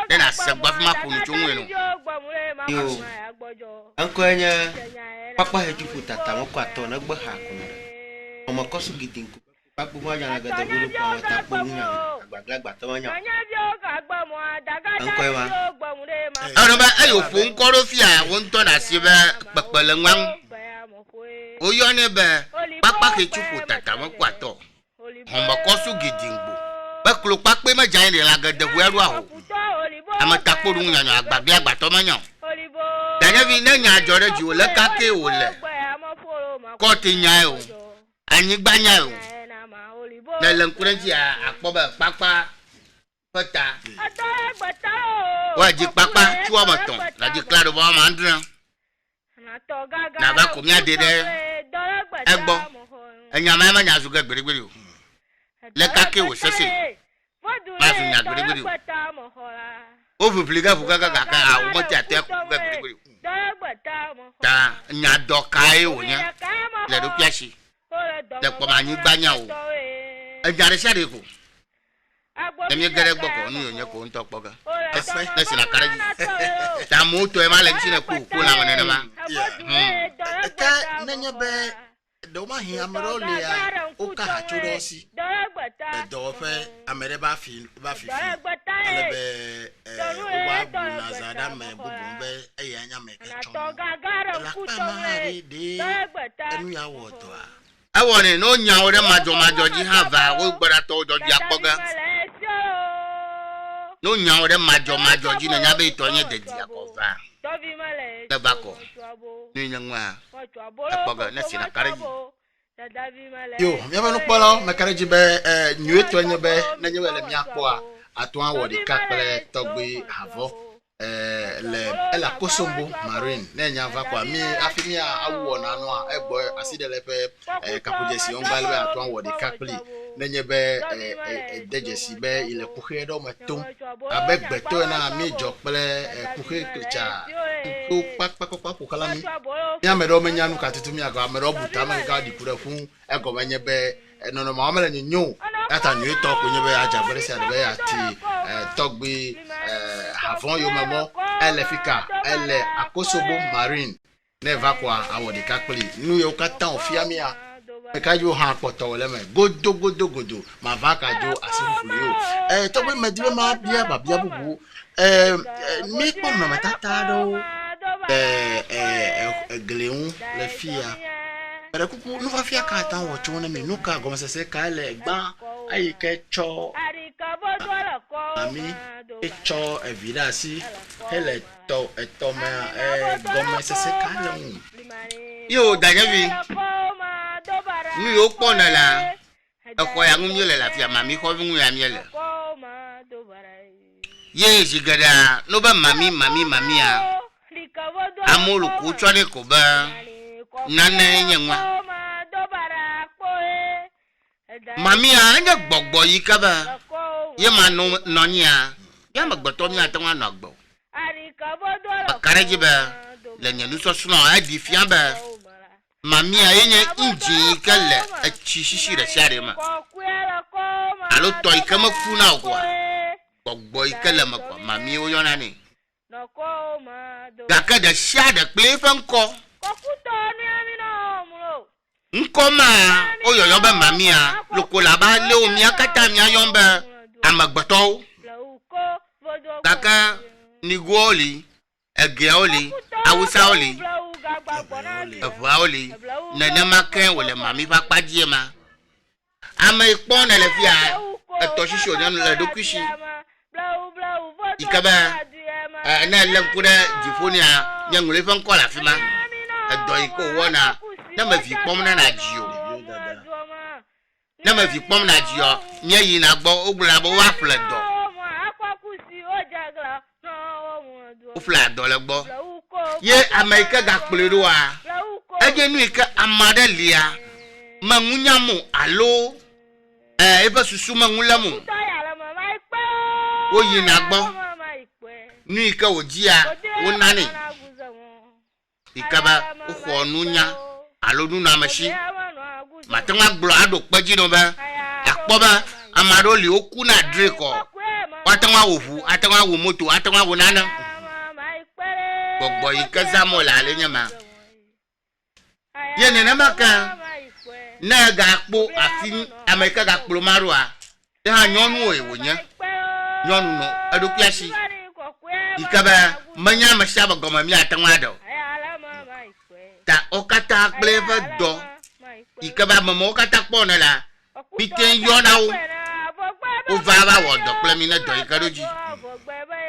de na segba fuma kunu chunwe no yo anko anya papa hejufu tata mo kwa to na gba ha kuno omo kosu gidinku papu mo anya na gada buru pa ta po nya agbagba to nya anko ewa ano ba ayo fu nkoro fia won to na sibe pepele nwan oyo ne be papa hejufu tata mo kwa to omo kosu gidinku ba klo pape ma jan le la gada hu eru aho amata poru nya agbagba to nya danya vi na nya jore ji ole kake ole ko ti nya o anyi gba nya o na lenkurenji apoba papa pata wa ji papa tuwa maton la di claro ba ma ndran na ba ko mi ade de egbo enya ma nya zuga gberegbere o le kake o sese ma fi nya gberegbere o fu fliga fu kaka kaka a o mo ti ate ku gberegbere ta nya do kai o nya le do piashi le po ma nyi gba nya o ejare sare ko emi gere gboko nu yen ko nto poga na sina karaji ta moto e ma le sina ku la ma ne ma ka nanya be do ma hi amero le ya o ka ha churo si do fe amere ba fi ale be o wa bu na zada me bubu be e ya nya me ka chon la pa ma ri de enu ya wo to a awone no nya ore majo ji hava o gbara to jo ji apoga no nya ore majo ji na nya be to nye de di akova da bako ni nya nwa apoga na sina karaji yo mi ba no polo me karaji be nyu to nye be na nye wele mi apo a ato awo de kakle togbe havo la kosombo marine na nya va kwa mi afimi awo na no a egbo asidele pe kapujesi on balwe ato awo de kakle na nye be dejesi be ile kuhe do matum abegbeto na mi jokple kuhe klecha ko pakko kala mi ya me do menya nu katutu mi aga me do buta ma ga di kura fun ego menye be no ma amele nyu ata nyu to ko nye be aja bere se be ati togbe havon yo memo ele fika ele akosobo marine neva kwa awodi kakpli nu yo kata ofiami a kajo ha poto le me godo ma va kajo asifu yo togbe medibe ma bia babia bubu mi po na matata do gleun le fia pero kuku nu va fia ka tan wo chona me nu ka go se ka le gba ayi ke cho ami echo evidasi hele to etoma gome se ka le yo dajavi mi yo pona la ko ya ngum yele la fia mami ko bi ngum ya miele ye jigada no ba mami a amulu ku chone ko ba nane nyenwa mami a nya gbogbo yi ka ba ye ma no nya ya ma gboto mi atanwa no gbo bakaraji ba le nya nu so suno a di fian ba mami a yenye inji kale a chishishi da share ma alo to ikama funa kwa gbogbo ikale ma kwa mami o yona ni gaka da shada pe fa nko nkoma oyoyo ba mami a lokola ba le omi akata mi ayomba amagbato kaka niguoli egeoli Hausa oli. Ewa oli. Nene maken wole mami va kpadie ma. Ame ikpon na le fia. Eto shishi o nyanu le dokushi. Ikaba na le kuda jifonia nyangule fa nko la fima. Edo iko wona na ma fi pom na jio. Na ma fi pom na jio. Nye yi na gbo ogbura bo wa fle do. O fle do le gbo. Ye America ga kpledo wa. Eje nu ike amade lia. Mangunyamu alo. Eba susu mangulamu. O yi na gbo. Nu ike ojia onani. Ikaba o nunya alo nu na mashi. Matanga glo ado peji no ba. Akpoba amado li oku na dreko. Atanga ovu, atanga wo moto, atanga wo nana. Gbogbo ike zamo la le nyama. Ye nene maka na ga akpo afin America ga kplo marua. E ha nyonu o ewonya. Nyonu no adokiashi. Ikaba manya mashaba goma mi atanga do. Ta okata pleva do. Ikaba mama okata kpo na la. Biten yona o. O vava wo do plemina do ikaroji.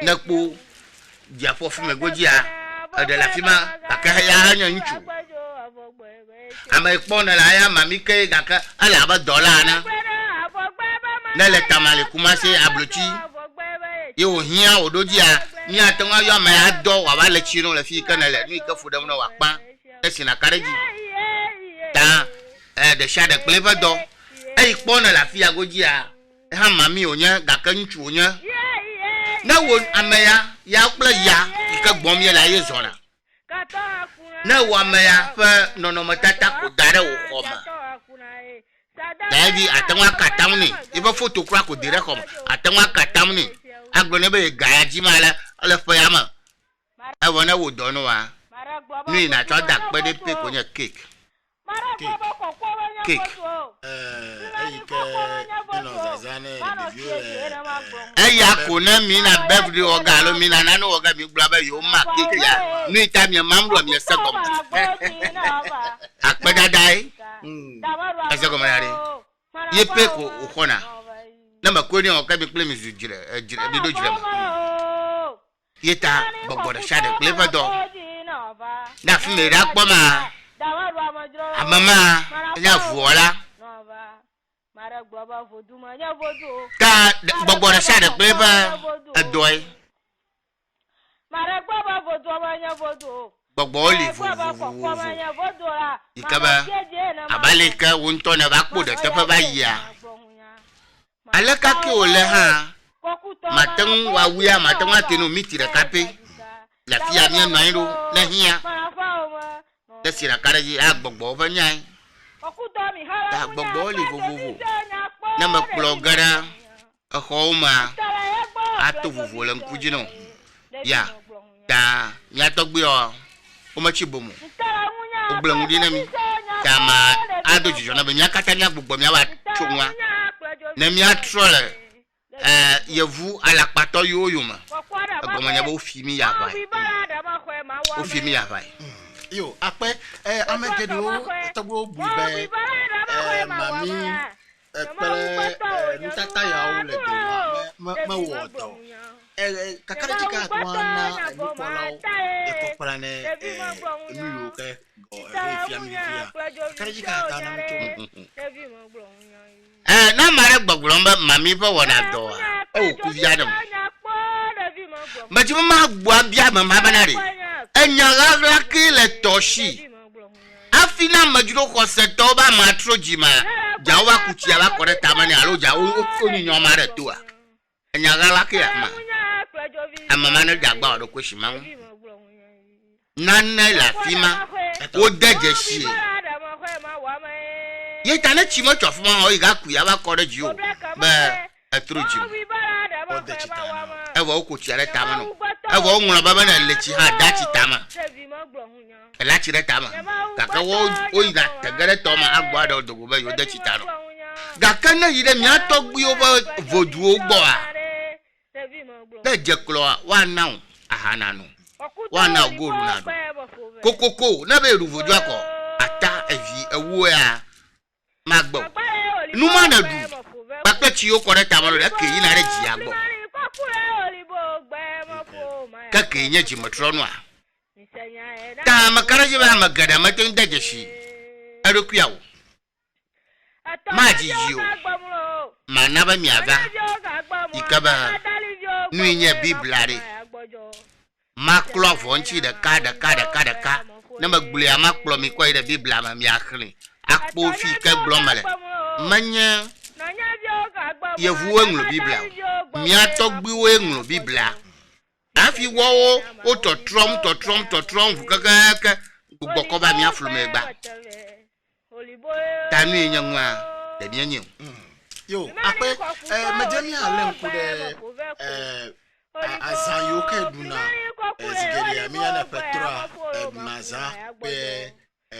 Nakpo dia fo fi megoji a de la fima aka ya anya nchu. Ama ikpo na la ya mami ke gaka ala ba dollar na le tamale kumase abluchi. Yo hia odoji a ni atonga yo ma ya do wa ba le chino le fi kana le ni ka fudam na wa pa. Esina kareji. Ta de shade clever do. Ikpo na la fi agoji a ha mami onya gaka nchu onya. Na wo ameya ya kple ya ike gbom ye la ye zona. Na wo ameya fe nonometata ko dare wo khoma. Da bi atanwa katamni ibe photo kra ko dire khoma. Atanwa katamni agbone be gaya jimala ale fe yama. E wona wo dono wa. Ni na cho dak pe de pe ko nya cake. Cake. Eya kona mina birthday ogalo mina nanu oga mi glaba yo ma cake ya ni time ya mamro mi second akpeda dai second mari ye pe ko ukona na makoni oga mi play mi jire bi do jire yeta bogboro shade clever do na fi me ra po ma amama ya voila ta bogboro shade clever adoy gbogbo oli vovovovo ikaba abaleka wonto na bakpo de tefa ba ya alaka ke ole ha matang wa wiya matang atenu mitire kape la fia mi no iro na hia desira karaji agbogbo banyai ta gbogbo oli vovovo na makplo gara ahoma ato vovo le nkujino ya ta nya togbe o ma chibomu o gblangudi na mi ta ma ado jijo na be nya kata nya gbogbo mi wa chonwa na mi atrole yevu alakpato yoyoma agoma nya bo fi mi ya vai o fi mi ya vai yo ape amegedo togbo buibe mami pere ntata ya o le do ma wo do kakarika twana ni polao ekopara ne emiyo ke go efia mi fia kakarika ta na mcho na mara gbogboro mami fa wona do o ku via dem But you ma bia mama banari. Enya la ki le toshi. Afina majuro ko setoba matro jima. Jawa kutia la kore tamani alo jawo oni nyoma re toa. Enya la ki ama. Mama na jagba odo ko shima. Nanne la fima o deje shi. Ye tane chimo chofuma o iga ku ya ba kore ji o. Ba atro jima. O de chitama. Ewa ko tiare tamano. Ewa ngula baba na lechi ha dachi tama. La chire tama. Kaka wo iga tegere toma agba do dogo ba yo de chitano. Gaka na yire mi atogbu yo ba vodu ogbo a. De je klo wa now ahana no. Wa now go na do. kokoko na be ruvoju ako ata evi ewo ya magbo numa na du pape chi o kore ta mo re ke yi na re ji agbo ka ke nya ji motro no a ta makara ji ba magada matin da jeshi arokuyawo maji yo manaba miaga ikaba nuinye biblare maklo vonchi da ka na magbule amaklo mi kwa ida bibla ma mi akhri akpo fi ka glomale manya yevu englo bibla mi atogbi wo englo bibla afi wo o to trom vukaka gboko ba mi aflu megba tanu enyanwa de bienyo yo ape majami ale nkude azan yo ka duna zigeria mi yana petra maza pe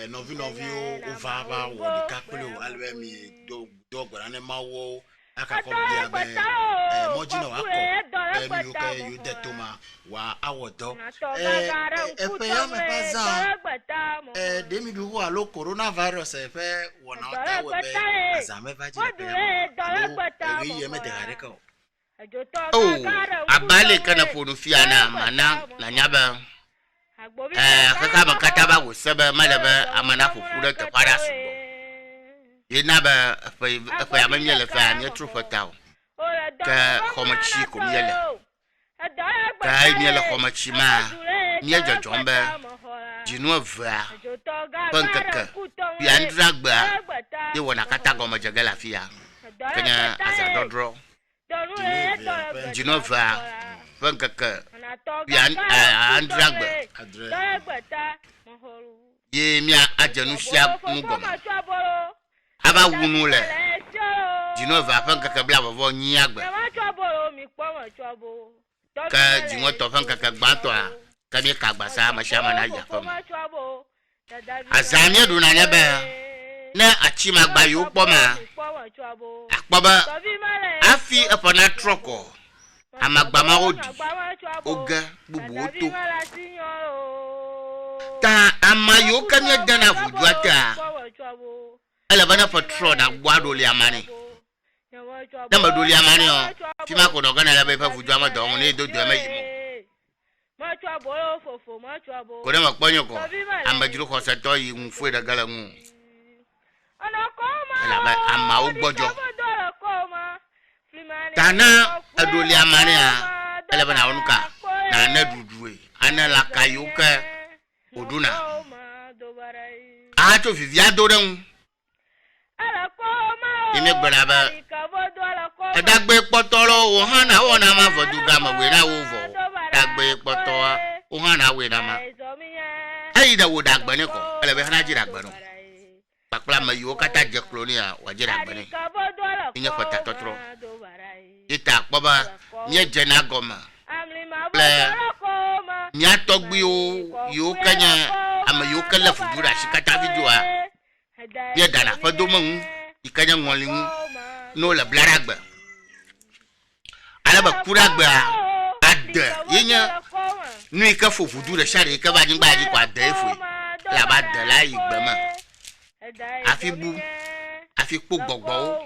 novi o vava wo de kakpelo alwe mi do gbara ne mawo akako bia be mojino akọ mi yo ka yo de toma wa awodo pe ya me paza de mi du wa lo coronavirus fe wona ta we be azame vaji pe wi ye me de gare ka oh abale kana fonu fiana mana na nyaba kaka makata ba wo sebe malaba amana fufura ta fara su yena ba fa ya mamye le fa mi tru fataw ka khomachi ko miele ka miele khomachi ma nye jojombe jinu va pankaka bi andragba ye wona kata goma jagala fia kanya azadodro Genova pankaka bi andragba ye mia ajanusia mugoma aba wunu le Genova pankaka bla vovo nyiagba ka jinwo to pankaka gbato a ka mi kagba sa ma shama na ya fam azamie do na nyebe na achima gba yo poma akpoba afi upona troko amagbama odi oga bubu oto ta amayo kanya dana vuduata ala bana patro na gwado le amani na madoli amani o fima ko no gana la be fa vudu amado on ne do do amayimo ko na makponyo ko amajiro ko sa to yi nfu da gala mu ala ba ama ogbojo tana adoli amani a ala bana onka na na duduwe ana la kayuka oduna a to vivia doren ime gbaraba adagbe potoro o hana wona ma foduga ma we na wo vo dagbe potoro o hana we na ma ayi da wo dagbe ne ko ala be hana jira gbe no pakla ma yo kata je colonia wa jira gbe ne inya fata totro ita baba nye jena goma ple nya togbi o yo kanya ama yo kala fudura shikata video a ye dana fadomu ikanya ngolin no la blaragba alaba kuragba adda yenya nu ka fudura shari ka ba jin gbaji kwa da efu la ba da la igbama afibu afipo gbogbo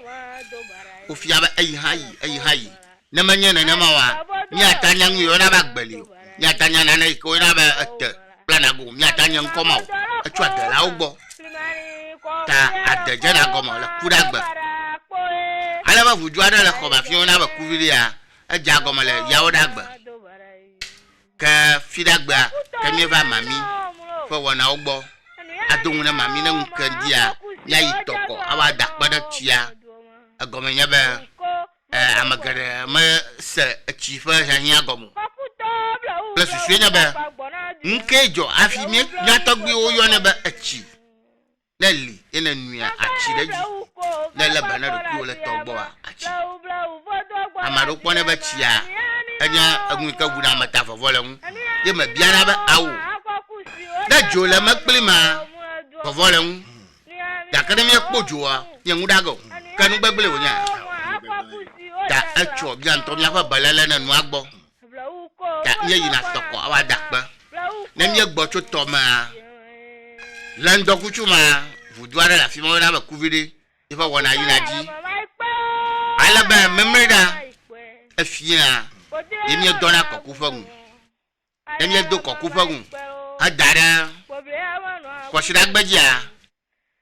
o fi aba ayi hayi na manya na mawa ni atanya nyo na bagbali ni atanya na ko na ba at plana go ni atanya nkoma o atwa da la ogbo ta adeje na gomo la kuragba ala ba vuju ada la ko ba fi na ba kuviri a aja gomo le yawo dagba ka fidagba ka mi ba mami fo wona ogbo adun na mami na nkandia ya itoko aba dakpa da tia agomo nya ba amagara ma se chifa hanya gomo plus suenya ba nkejo afi mi nyatogbi oyo na ba achi leli ina nuya achi daji lele bana do ku le togbo achi amaro pone ba chia anya agun ka guna mata favolem ye ma biana ba awu da jola makplima favolem da kademi ekpojoa ye ngudago kanu gbegbele wonya da echo bi anto mi afa balala na nu agbo da ye yina toko awa dakpa na mi egbo to to ma Lando kuchuma vuduara la fimo na ba kuvide ifa wana yinaji ala ba memreda afia emi dona kokufagun emi do kokufagun adara ko sira gbajia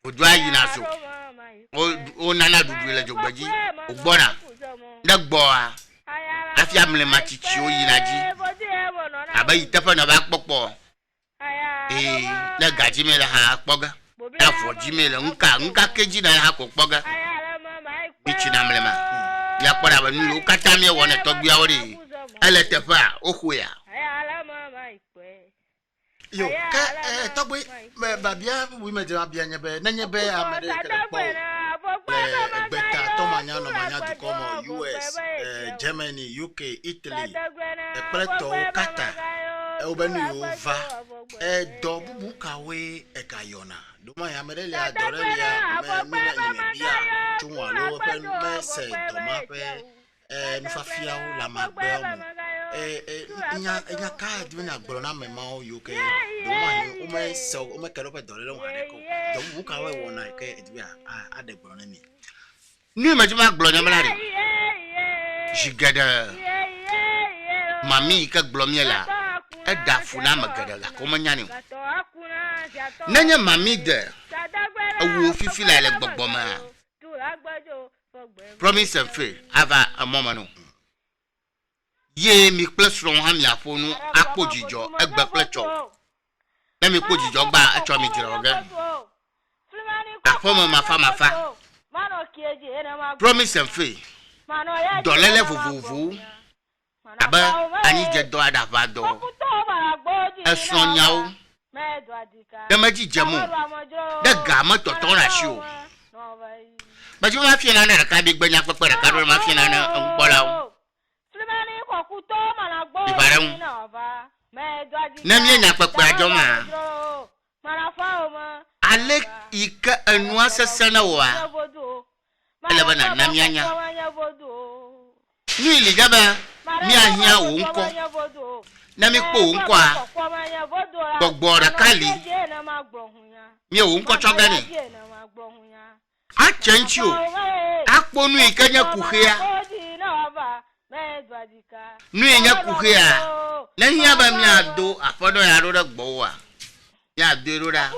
vuduara yinaso o nana dudu le jogbaji ogbona ndagboa afia mlema chichi o yinaji abayi tefa na ba popo na gaji me la ha kpoga na fo ji me la nka keji na ha ko kpoga bichi na mlema ya kpora ba nu kata me wona to gbi awori ele tefa ohu ya yo ka to gbi me ba bia wi me de bia nyebe na nyebe amede kele po egbeta to manya no manya to como US Germany UK Italy ekpleto kata obenu ova do bubu kawe ekayona do ma ya merele adorelia me bia tunwa lo pe me se do ma pe mi fa fia o la magbe o nya ka di na gboro na mema o UK do ma o me se o me kero pe dore lo hare ko do bubu kawe wona ke edibia a de gboro na ni ma jima gboro nya mala re jigada mami ka gboro mi la da funa magadaga ko manyani nanya mami de awu fifi la le gbogboma promise and faith ava a moment no ye mi plus from ham ya fonu apojijo egbe plecho na mi pojijo gba acho mi jira oga afoma mafa promise and faith dolele vuvuvu aba ani je do adava do esonyawo de maji jemu de gama toton ra shi o ba ju ma fi na na ka bi gbenya pepe ra ka do ma fi na na ngbola o ibaran na mi nya pepe ajo ma ale ika anu asesana wa ele bana na mi anya ni ligaba mi ahia o nko na mi po nko a gbogbo ra kali mi o nko chogani a chenchi o akponu ikanya kuhia nu enya kuhia na hia ba mi ado afodo ya ro gbo wa ya dero ra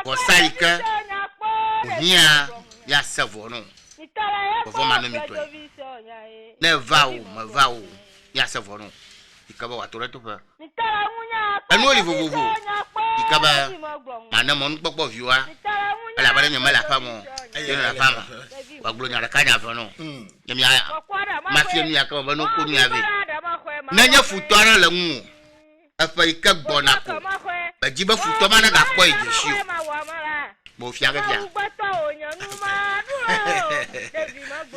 ko saika hia ya savono ko ma no mi to ne vao ya savono ikaba watore to fa anu oli vovovo ikaba mana mon popo viwa ala bare nyama la famo yo la fama wa glo nya ka nya fono nyami ya ma fi nu ya ka ba no ko mi ave na nya futo ara la mu afa ika gbona ko ba jiba futo mana ga ko ejeshio mo fi aga bia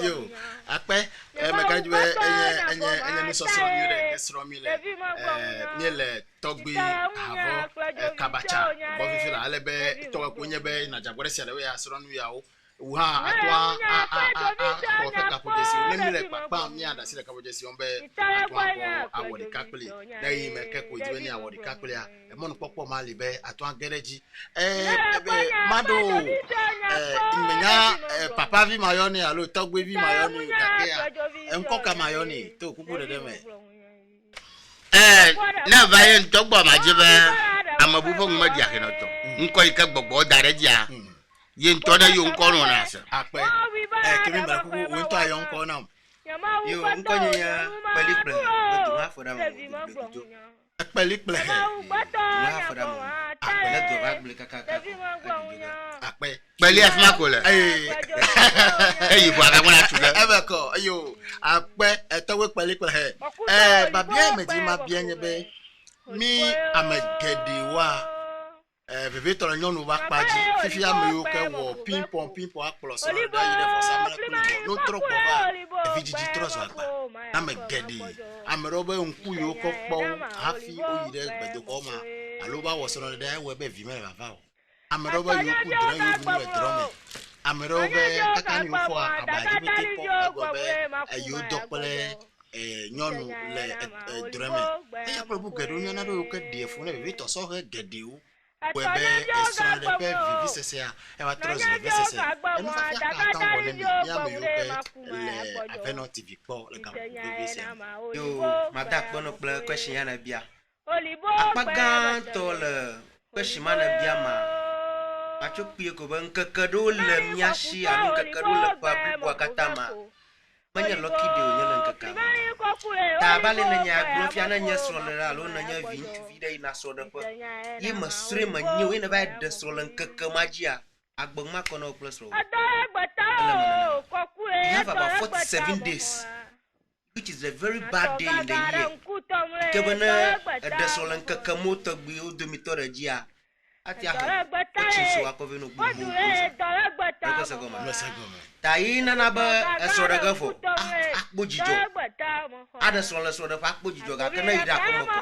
yo akpe me ka jwe enye mi so so mi le togbi avo kabacha bo fi la alebe to ko nyebe na jagore se le ya so nu ya o wa atwa ko pe ka pojesi ne mi le papa mi ada se le ka pojesi on be atwa ko awodi kakle dai me ke ko jwe ni awodi kakle a e mo no popo ma libe atwa gereji mado imenya papa vi mayoni alo togbe vi mayoni dakia enko ka mayoni to kuku de me na vayen togbo majebe amabubo ngmadi akenoto nko ika gbogbo dareja ye ntona yo nko no na asa akpe kemi mara kuku o nto ayo nko na yo nko nya pelikple do ha for am pelikple ha for am akpe do va ble kaka akpe peli afma ko le eyi bo aga mona tuga ebe ko yo akpe etowe pelikple babia meji ma bia nyebe mi amegedi wa bebe to nyonu ba paji fifi ameyo ke wo ping-pong akplo so da ide for samara kulu no tro ko ba vijiji tro so agba amegedi amerobe nku yo ko po hafi oyire gbedo ko ma alo ba wo so no da we be vi me ba va amerobe yo ku dra yo ni we drome amerobe kakani yo fo abaji bete po agobe ayo dokpele nyonu le drome e ya probu gedo nyana do ke die fu ne bebe to so he gedi Webe esron de pe vivi sese e va troz de sese. E no fa ya ka kan wole mi ya me yo pe le Avenor TV po le kan vivi se. Yo mata kpono kple question ya na bia. Apagan to le question ma na bia ma. Acho pie ko ban kakado le miashi anu kakado le pabu kwa katama. Manya loki de onye nkaka. Ta bale na nya glofia na nya so le alo na nya vintu vida ina so de po. Yi masre manyo ina ba de so le nkaka magia. Agbon ma kono plus ro. You have about 47 days, which is a very bad day in the year. Kebana de so le nkaka moto gbi o domitore jia. Ati ahe. Ochisu akoveno gbo. Ta ina na ba esora gafo. Akpojijo. Ada sola soda fa akpojijo ga kana ira ko moko.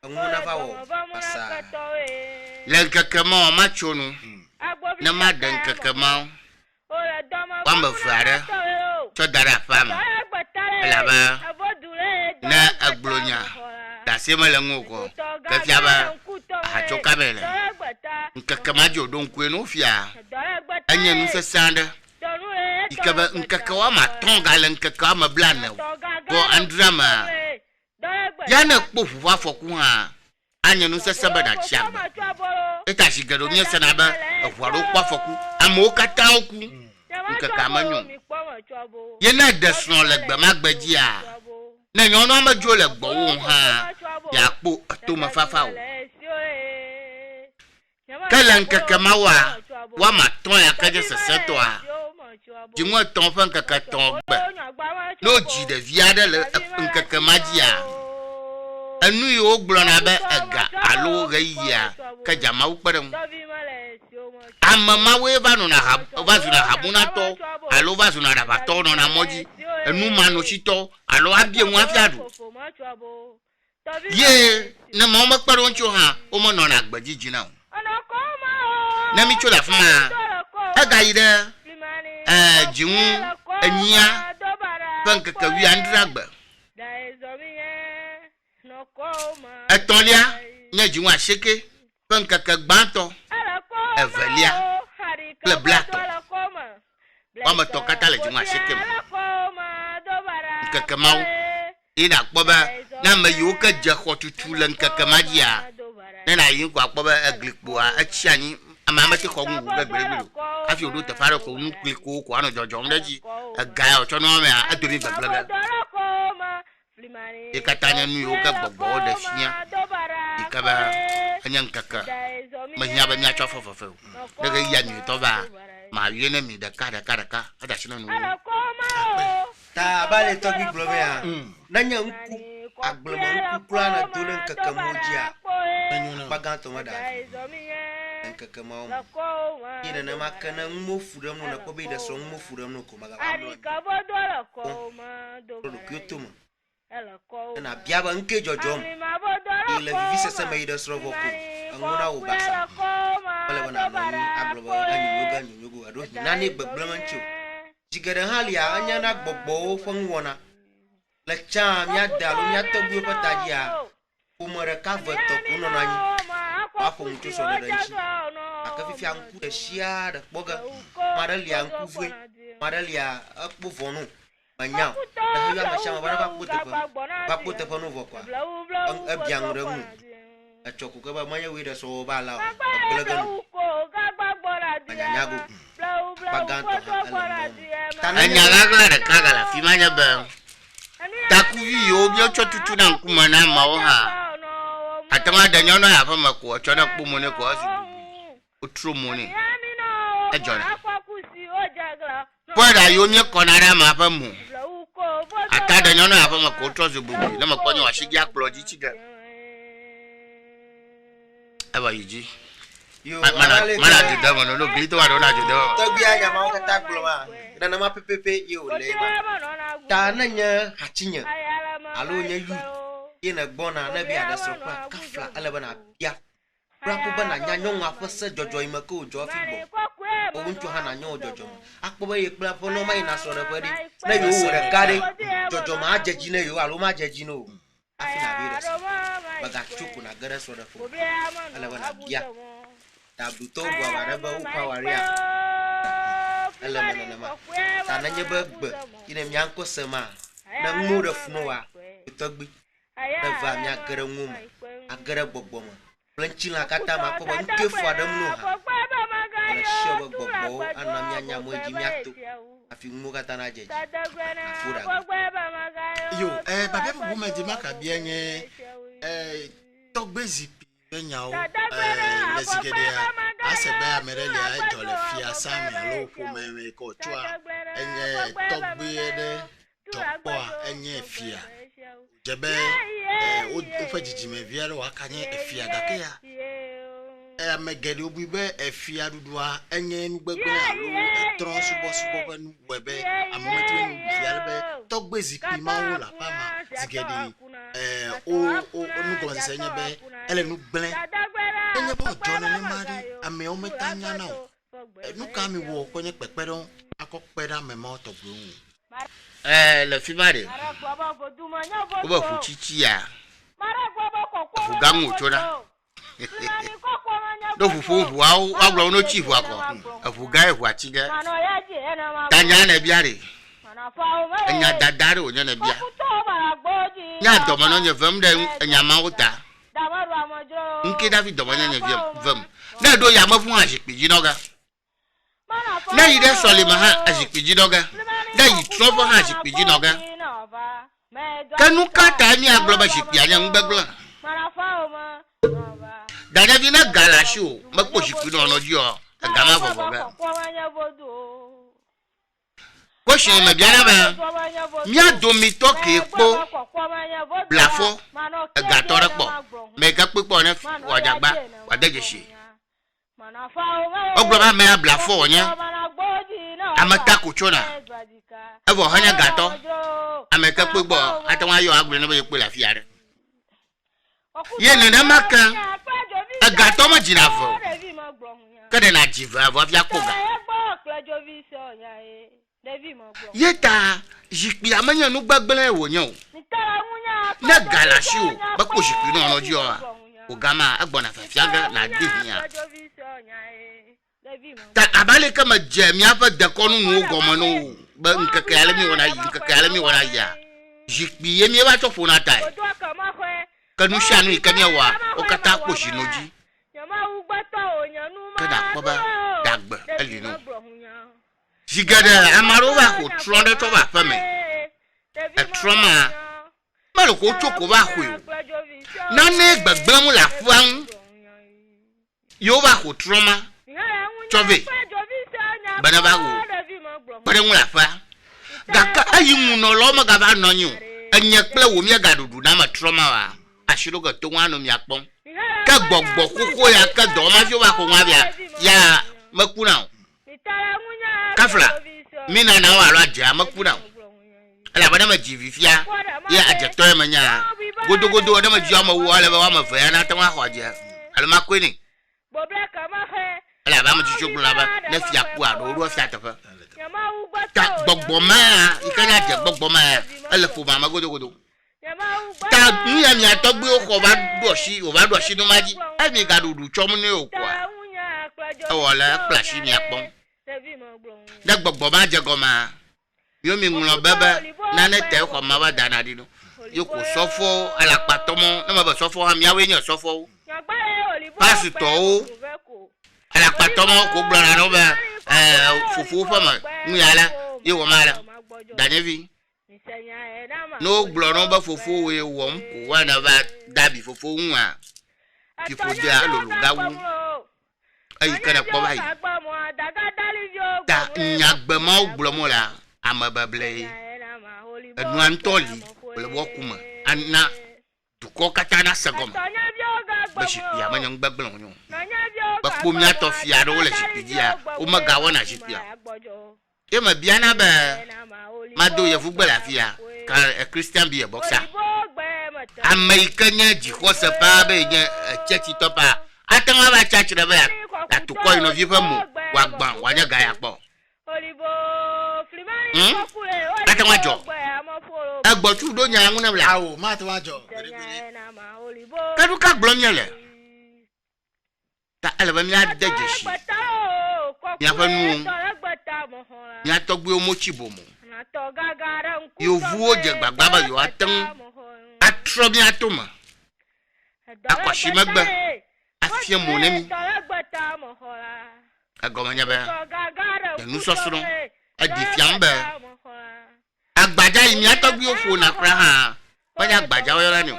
Nguna fa wo pasa. Lenka kama machonu. Na madan kakama. Wamba fara. To dara fama. Alaba. Na aglonya. Da sema langoko. Kafiaba. Acho kabele. Nkakama jodon kwenu fia. Anya nusa sanda. Ikaba nkakawa ma tonga le nkakawa ma blana go andrama yana kpofu afọ ku ha anya nusa sabada chiaba eta shigaro nya sanaba afwaro kpafọ ku amo kata oku nkakama nyu yana desno le gba magbaji a na nyo no ma jo le gbo wo ha ya kpo to ma fafa o kala nkakama wa ma ton ya kaje seseto a Jimwa ton fan kaka ton ba. No ji de viade le nkaka magia. Anu yo gblona ba aga alo reya ka jama ukperem. Amama we ba no na habuna to alo ba zuna da ba to no na moji. Enu manu chito alo abie mu afiadu. Ye na mo ma kparo ncho ha o mo no na agbaji jina o. Na mi chola fuma. Aga ide jiwu anya pankaka wi andragba etolia nya jiwu asheke pankaka gbanto evelia ple blato wama to katale jiwu asheke nkaka mawu ina kpoba na mayu ka jakho tutula nkaka magia na yin kwa kpoba aglikpo a chiani amama ti ko ngu gbegbegbelu afi odo te faro ko nu kliko ko anu jojo ndeji aga o chono me adori gbegblebe e katanya nu yo ka gbogbo de fia ikaba anyan kaka mahia ba nya chofo fofo daga ya ni to ba ma yene mi da kada ada shina nu Ta bale to bi blome ya na nya nku agblemo nku kula na dolen kaka mojia bagan to mada nkaka mawo ina na makana mo furam no na ko be da so mo furam no ko maga amlo do kyoto mo na biaba nke jojom ile vivi sese me ida srovo ko anguna wo basa wala wana no aglobo anyugo ado nani gbegblema nchu jigere halia anya na gbogbo fon wona la cham ya dalu ya to bi patagia umore ka voto kuno nani afọ ntu so na danchi akafifi anku de shia de boga madali anku vwe madali akpo vonu manya da ya mashama bara ba pote pa no vokwa abiangre mu achoku ka ba manya we de so ba la belagan manyanyago baganto anyaga de kagala fi manya ba takuvi yo bi ocho tutu na nkuma na mawo ha atama danyo no ya fama ko chona kpumu ne ko asu utro moni ejona poda yo nye konara ma famu ata danyo no ya fama ko utro zo bubu na makonyo wa shigi akploji chiga aba yiji mana juda mono lo glito wa na juda to bi anya ma ka ta gloma na na ma pepepe yo le ma ta na nya hachinya alo nya yu ina gbona na bia da sokwa kafla alabana bia rapo bana nyanyo afese jojo imako ojo fibo owuntu hana nyo jojo akpoba ye plapo no mai na so repadi na yo wo re kare jojo ma ajeji na yo alo ma ajeji no afina virus baga chuku na gara so da fu ala wana bia ta buto bwa bara ba upa waria ala mana ma tananya bagbe ina myanko sema na mu da funowa togbi da va nya gara nguma agara bogboma planchila kata ma ko ba nke fu adam no ha ala shoba gbogbo anamya nya moji miato afi mu kata na jeje afura yo babia bu ma di maka bia nye togbe zipi benyao lesigede asebe amerele a jole fia sami lo ko me ko chua enye togbe de topo enye fia jebe o fa jijime viare wa kanye efia gakeya megede obibe efia dudua enye nugbegbe alo tron subo banu webe amometi nu viare be togbe zipi ma wo la pama zigede o nu ko nsenye be ele nu gble enye bo jona ni mari ame o metanya na o nu ka mi wo ko nye peperon akopera mema togbe wu le fibare o ba fuchichi ya fugangu chona do fufu huau aglo no chifu ako afuga ehu achiga tanya na biare enya dadare onya na bia nya domo no nye vem de enya mauta nke david domo nye vem na do ya mafu ajipiji noga na ide solima ha ajipiji noga na yi trobo ha ajipiji noga kanu kata mi aglo ba jipi anya ngbegla dana vina galasho mako jipi no no dio agama boboga ko se me biara ba mi adomi to ke po blafo agatore po me ga pepo na wajagba wadejeshi ogbo ba me blafo onya amata kuchona evo hanya gato ameka pepo atanwa yo agbe no be pe la fiare ye nana maka agato ma jinafo kade na jiva avo afia koga yeta jikpi amanya nu gbagbele wonyan o na galashi o ba ko jikpi no no jo o gama agbona fafiaga na divia ta abale kama jemi afa de konu nu gomo no ba nkaka ale mi wona ya jikpi yemi wa to fona tai kanu shanu ikanya wa okata koshi noji kada koba dagba elinu jigada amaro wa ko tronde to ba fame e trauma malo ko choko ba ko na ne gbagba mu la fuan yo ba ko trauma chove bana ba go pare mu la fa gaka ayimu no lo ma ga ba no nyu anya kple wo mi ga dudu na ma trauma wa ashiro go to wanu mi akpon ka gbogbo koko ya ka do ma fi wa ko wa bia ya makuna kafla mina na wa raja makuna ala bana ma jivifia ya ajeto ma nya godogodo na ma jiama wo ala ba ma fa ya na ta wa hoje ala makweni ala ba ma chichokula ba na fi akpu ado ru fi atafa ta gbogbo ma ikanya je gbogbo ma ala fu ma godogodo ta nuya mi atogbe o ba do shi no maji e mi ga dudu chomu ni okwa e wala plashi mi apon da gbogbo ma je goma yo mi nlo bebe na ne te ko ma ba dana dinu yo ko sofo ala patomo na ma ba sofo ha mi awe yan sofo pastor o ala patomo ko gbara no ba fufu fama nguyala yo mala danevi no gboro ba fofo we wom ko wana ba dabi fofo nwa fifo dia lolugawu ayi kana ko bayi ta nyagbe ma gboro mo la amabable enu antoli le wokuma anna duko katana sagom ba shipia manya ngbagbelo nyo ba pomia to fia do le shipia o maga wona shipia e ma biana ba mado ye fugbela fia ka Christian be boxer American ji ko se pa be nye chechi topa atanga ba church na ba ya to ko ino viva mu wa gban wa nya ga ya po atanga jo Agbotu do nya nguna bla. Awo, ma to wajo. Kadu ka glonyele. Ta alaba mi adejeshi. Ya fanu. Ya togbe omochibomo. Yo vuo je gbagba ba yo atan. Atro mi atoma. Akwashi magba. Afia monemi. Agomanya ba. Ya nuso suru. Adi fiambe. Agbaja imi atogbe ofo na kra ha. Banya agbaja oyora ni.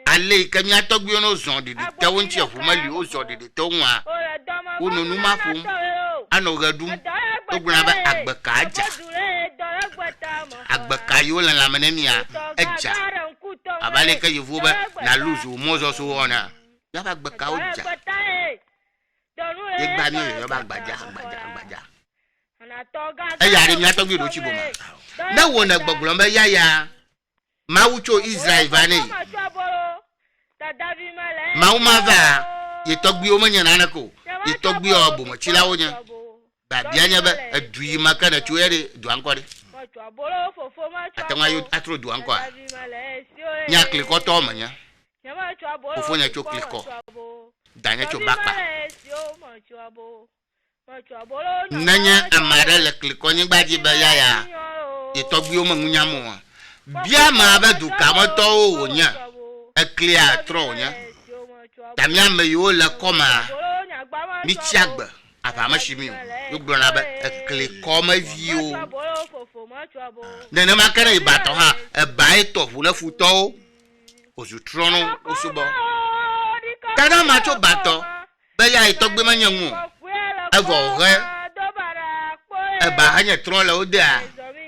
Ale kemi atogbe no zon didi tewo nchi afuma li o zon didi to nwa. Ononu mafum. Ano gadum. Ogbona ba agbaka aja. Agbaka yo la manemia eja. Abale ka yevuba na luzu mozo so ona. Ya ba agbaka oja. Egba mi yo ba agbaja. Ayare mi atogbe do chibo ma. Na wona gbogbo mba yaya. Mawucho Israel vane. Mauma va yetogbe o manya nanako. Yetogbe obo mo chilawo nya. Ba bianya ba adui maka na chuere duankore. Atanga yo atro duanko. Nya kliko to manya. Ofo nya cho kliko. Danya cho bakpa. Nanya amara le kliko ni gbaji ba yaya. Yetogbe o mangunya mo. Bia ma ba du kamoto o nya. E clear tro nya. Tamya me yo la koma. Mi chiagba. Afama shimiu. Ugbona ba kliko ma vio. Nene makana ibato ha e baito funa futo. Ozu trono osubo. Kana macho bato. Beya itogbe manyangu. Evo re. E ba hanya tron la oda.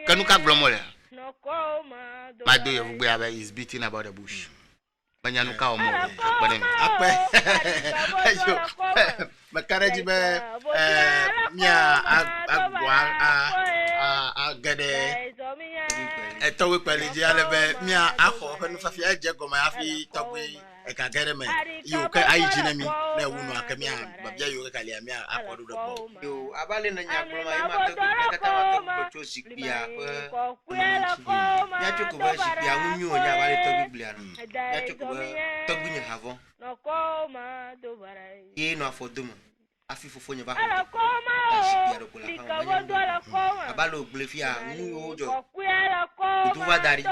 Kanuka glomole. Mado yevugbe aba is beating about the bush. Banyanuka omo. Akpe. Ayo. Makaraji be mia agade etowe peliji alebe mia akho fenu fafi aje goma afi togwe ekagere me yo ka ayiji na mi na wunu akamia babia yo ka lia mia akodu do bo yo abale na nyaglo ma ima kata wa to sikpia ya choko ba sikpia munyu nya abale to biblia no ya choko ba to gunya havo ye no afodum afi fofo nya ba sikpia ro kula abalo glefia mu ojo tuwa dari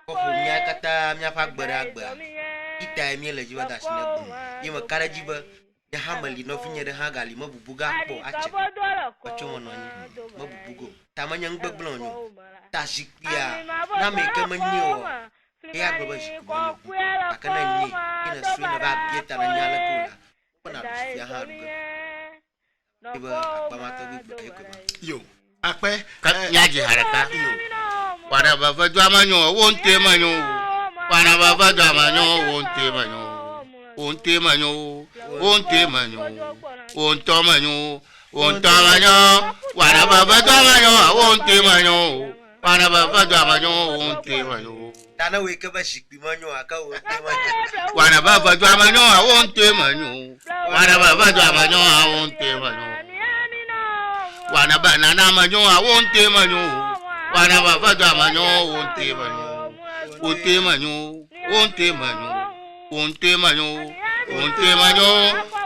ko nya kata nya fa gbara agba ita mi le jiwa da sine yima kara jiba ya hamali no finya de hagali mabubuga po ache acho mononi mabubugo tamanya ngbegblo nyo tashikpia na me kemenyo ya gbo shikmo akana ni ina suina ba pieta na nyala kula bona ya haruga iba pamata bi yo akpe nyaji haraka wana baba dwamanyo wonte manyo wana baba dwamanyo wonte manyo wonte manyo wonte manyo wonto manyo wonto manyo wana baba dwamanyo wonte manyo wana baba dwamanyo wonte manyo dana we ke ba shikpi manyo aka wonte manyo wana baba dwamanyo wonte manyo wana baba dwamanyo wonte manyo wana banana manyo wonte manyo wana baba dwamanyo wonte manyo wonte manyo wonte manyo wonte manyo wonte manyo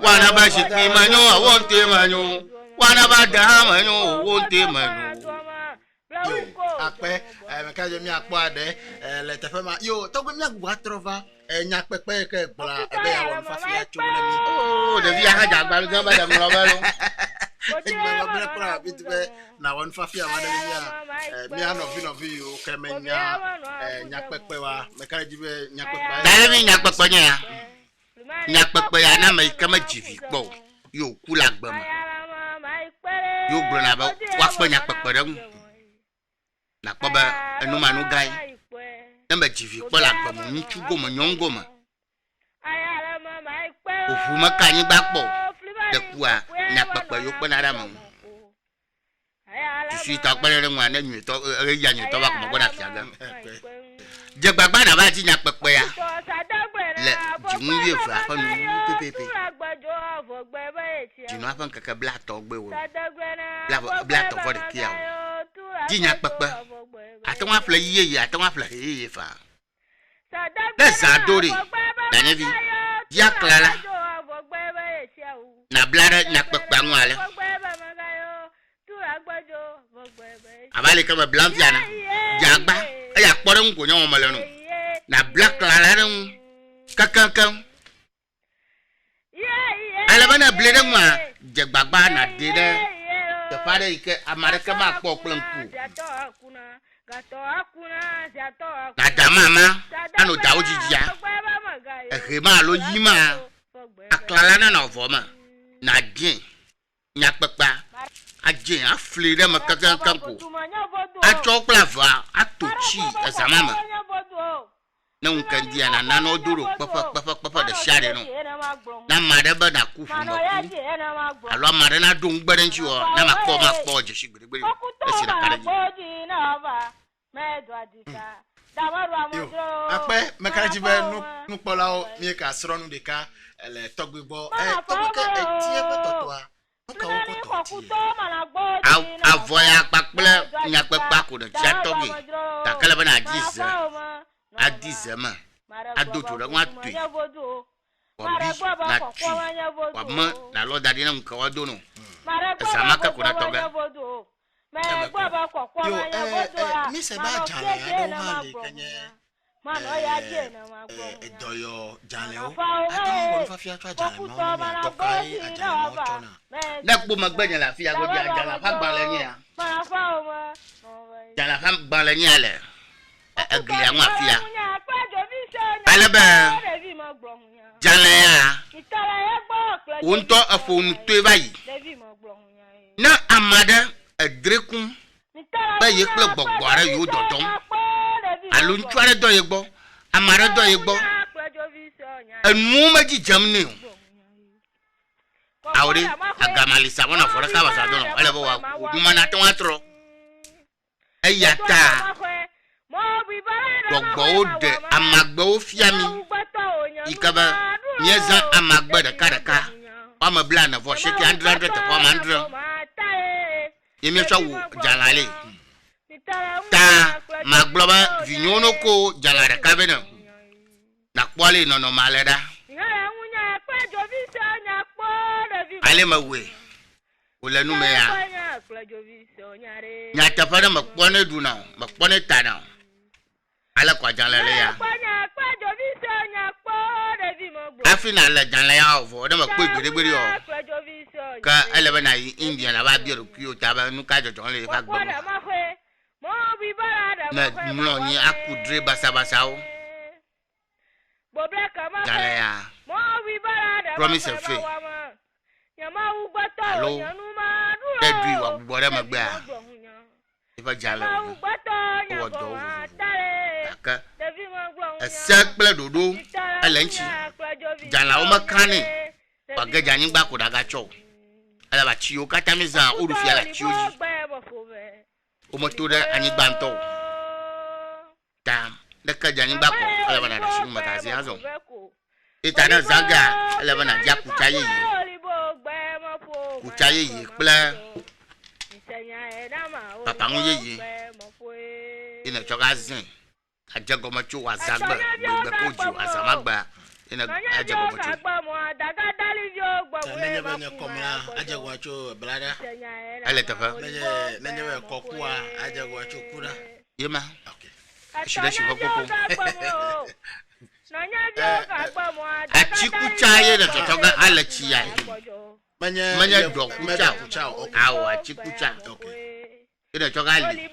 wana ba shikpi manyo wonte manyo wana ba da manyo wonte manyo yo akpe mekaje mi akpo ade le tefema yo togbe mi agwa trova nya pepe ke gbla ebe ya won fafi ya chumo na mi oh de via haja gba gan ba dem lo ba lo egba bele kura bitbe na won fafi ama na mi ano vi yo kemenya nya pepe wa mekaje be nya pepe da mi nya pepe nya pepe ya na me kama jivi po yo kula gba ma yo gbla na ba wa pe nya pepe dem na ko ba enu ma nu gai namba jivi po la gba mo nchu go mo nyongo ma ofu ma ka yin gba po de kuwa nya pepe yo pe na ra mo si ta pe re nwa na nyu to ya nyu to ba ko mo na fi aga je gbagba na ba ti nya pepe ya le jimu ye fa fa nu pepepe jinu afan kaka black to gbe wo black to for the kia ji nya pepe atwa fla yiye atwa fla yiye fa na zadori na nevi dia klala na blara na kpakpa ngwale abale kama blanfiana jagba aya kpore nko nyawo malenu na black klala ren kakankan alabana blede mwa jagbagba na dede the father ike amareka ma kpo kplanku na damama ano dawo jijia ehema lo yima aklala na ovoma na din nya kpakpa ajin afle dem kakankanko achokplava atochi azamama na unkandia na nano duro papa da share no na madaba na kufu maku alo mare na do ngbere nchi o na makpo je shigberegbere esi na karaji Akpe mekaraji be nu pola o mi ka sro nu de ka ele togbebo togbeke etie petotoa nka wo pototi avoya pakple nya pekpa ko de jatogi takala bana adizema adoto la nwatui wabi na tui wama na lo dadi na nka wadono samaka ko na toga mi se ba jale ado hali kenye doyo jale o ado fa fi atwa jale mo mi tokai ajale mo chona na po magbenya la fi ago jala fa gba le yin a jala fa gba le yin ale agli anwa fi a alebe jale ya unto afon to bayi na amada adrekun bayi kle gbogbore yo dodon alun tware do yegbo amara do yegbo enu maji jamni awre agamali sabona fora ka basa dono alebo wa dumana tawatro ayata gbogbo de amagbo fiami ikaba nyeza amagba de karaka wa mabla na vo sheki 100 te kwa mandro yemi chawu jalale ta magloba vinyono ko jalare kabena na kwale no no maleda ale mawe ula nume ya nyata fara makpone duna makpone tana ala kwa jalale ya afina la jalale ya ovo da makpo gberegbere o ka elebe na India na ba biro kyo taba nu ka jojo le fa gbo na mlo ni akudre basabasa o jalale ya promise fe alo edri wa gbore magba ifa jalale o do aka sekple dodo elenchi jala o makani bageja ni gba ko daga cho ala ba chi o katamiza o rufi ala chi oji o moto de ani gba nto tam de ka jani gba ko ala bana da shi makazi hazo itana zanga ala bana ja kutaye yi pla papa mu yi ina choga zin ajago macho wazagba gbe ko ju azamagba ina ajago macho nenye benya komla ajago macho blada ale tafa nenye we kokua ajago macho kura yema okay shida shi kokoko achiku chaye da totoga ala chiya manya do kucha awo achiku cha okay ina choga ali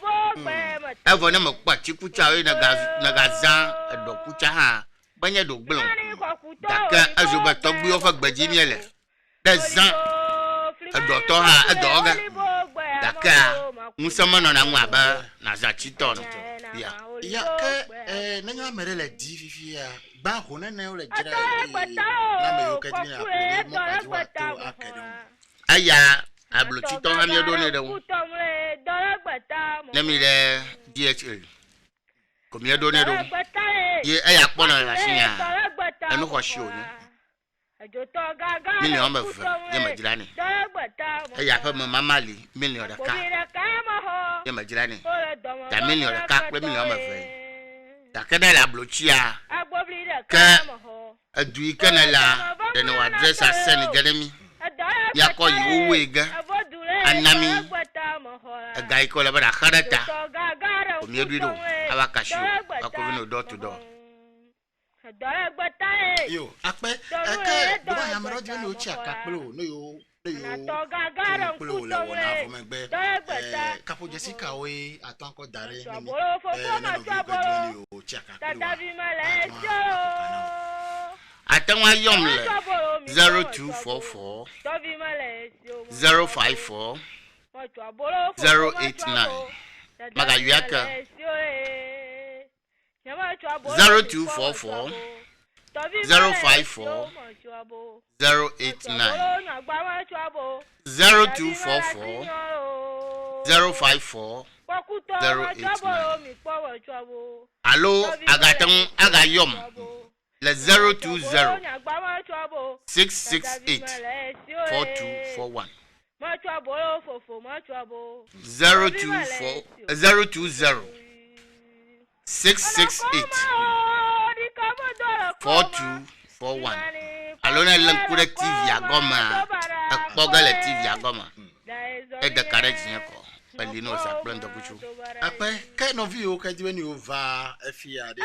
evo na makpa chiku cha na gazan do kucha ha banya do gblon daka azuba togbi ofa gbaji miele dezan do to ha adoga daka musama no na nwa ba na za chito no ya ke nanya merele di fifi ya ba hona na ole jira na me yo kadini na ko mo ka ji wa to akere aya ablo chito ha mi do ne de wo na mi le DHL ko mi do ne do ye aya pona la sinya anu ko shi oni million ba fa ye ma jira ni aya fa mama mali million da ka ye ma jira ni tamini ore ka kple mi o me fe takeda la blochia ke adui kanala de no address aseni gelemi yako yiwe ga anami gai ko la bara kharata o mi eduido abakashu akovino door to door yo ape eke do ya mero di no chi akaplo no yo plo le wona fo megbe kapo Jessica we atanko dare ni mi na no bi ko yo chi akaplo atanwa yomle 0244 054 089 maga yaka 0244 054 089 0244 054 089 Allo agatang agayom le 020 668 4241 020 668 4241 alona lankure TV agoma akpoga le TV agoma e de carrage yako pelino sa plando kuchu ape ka no vi o ka di when you va afia de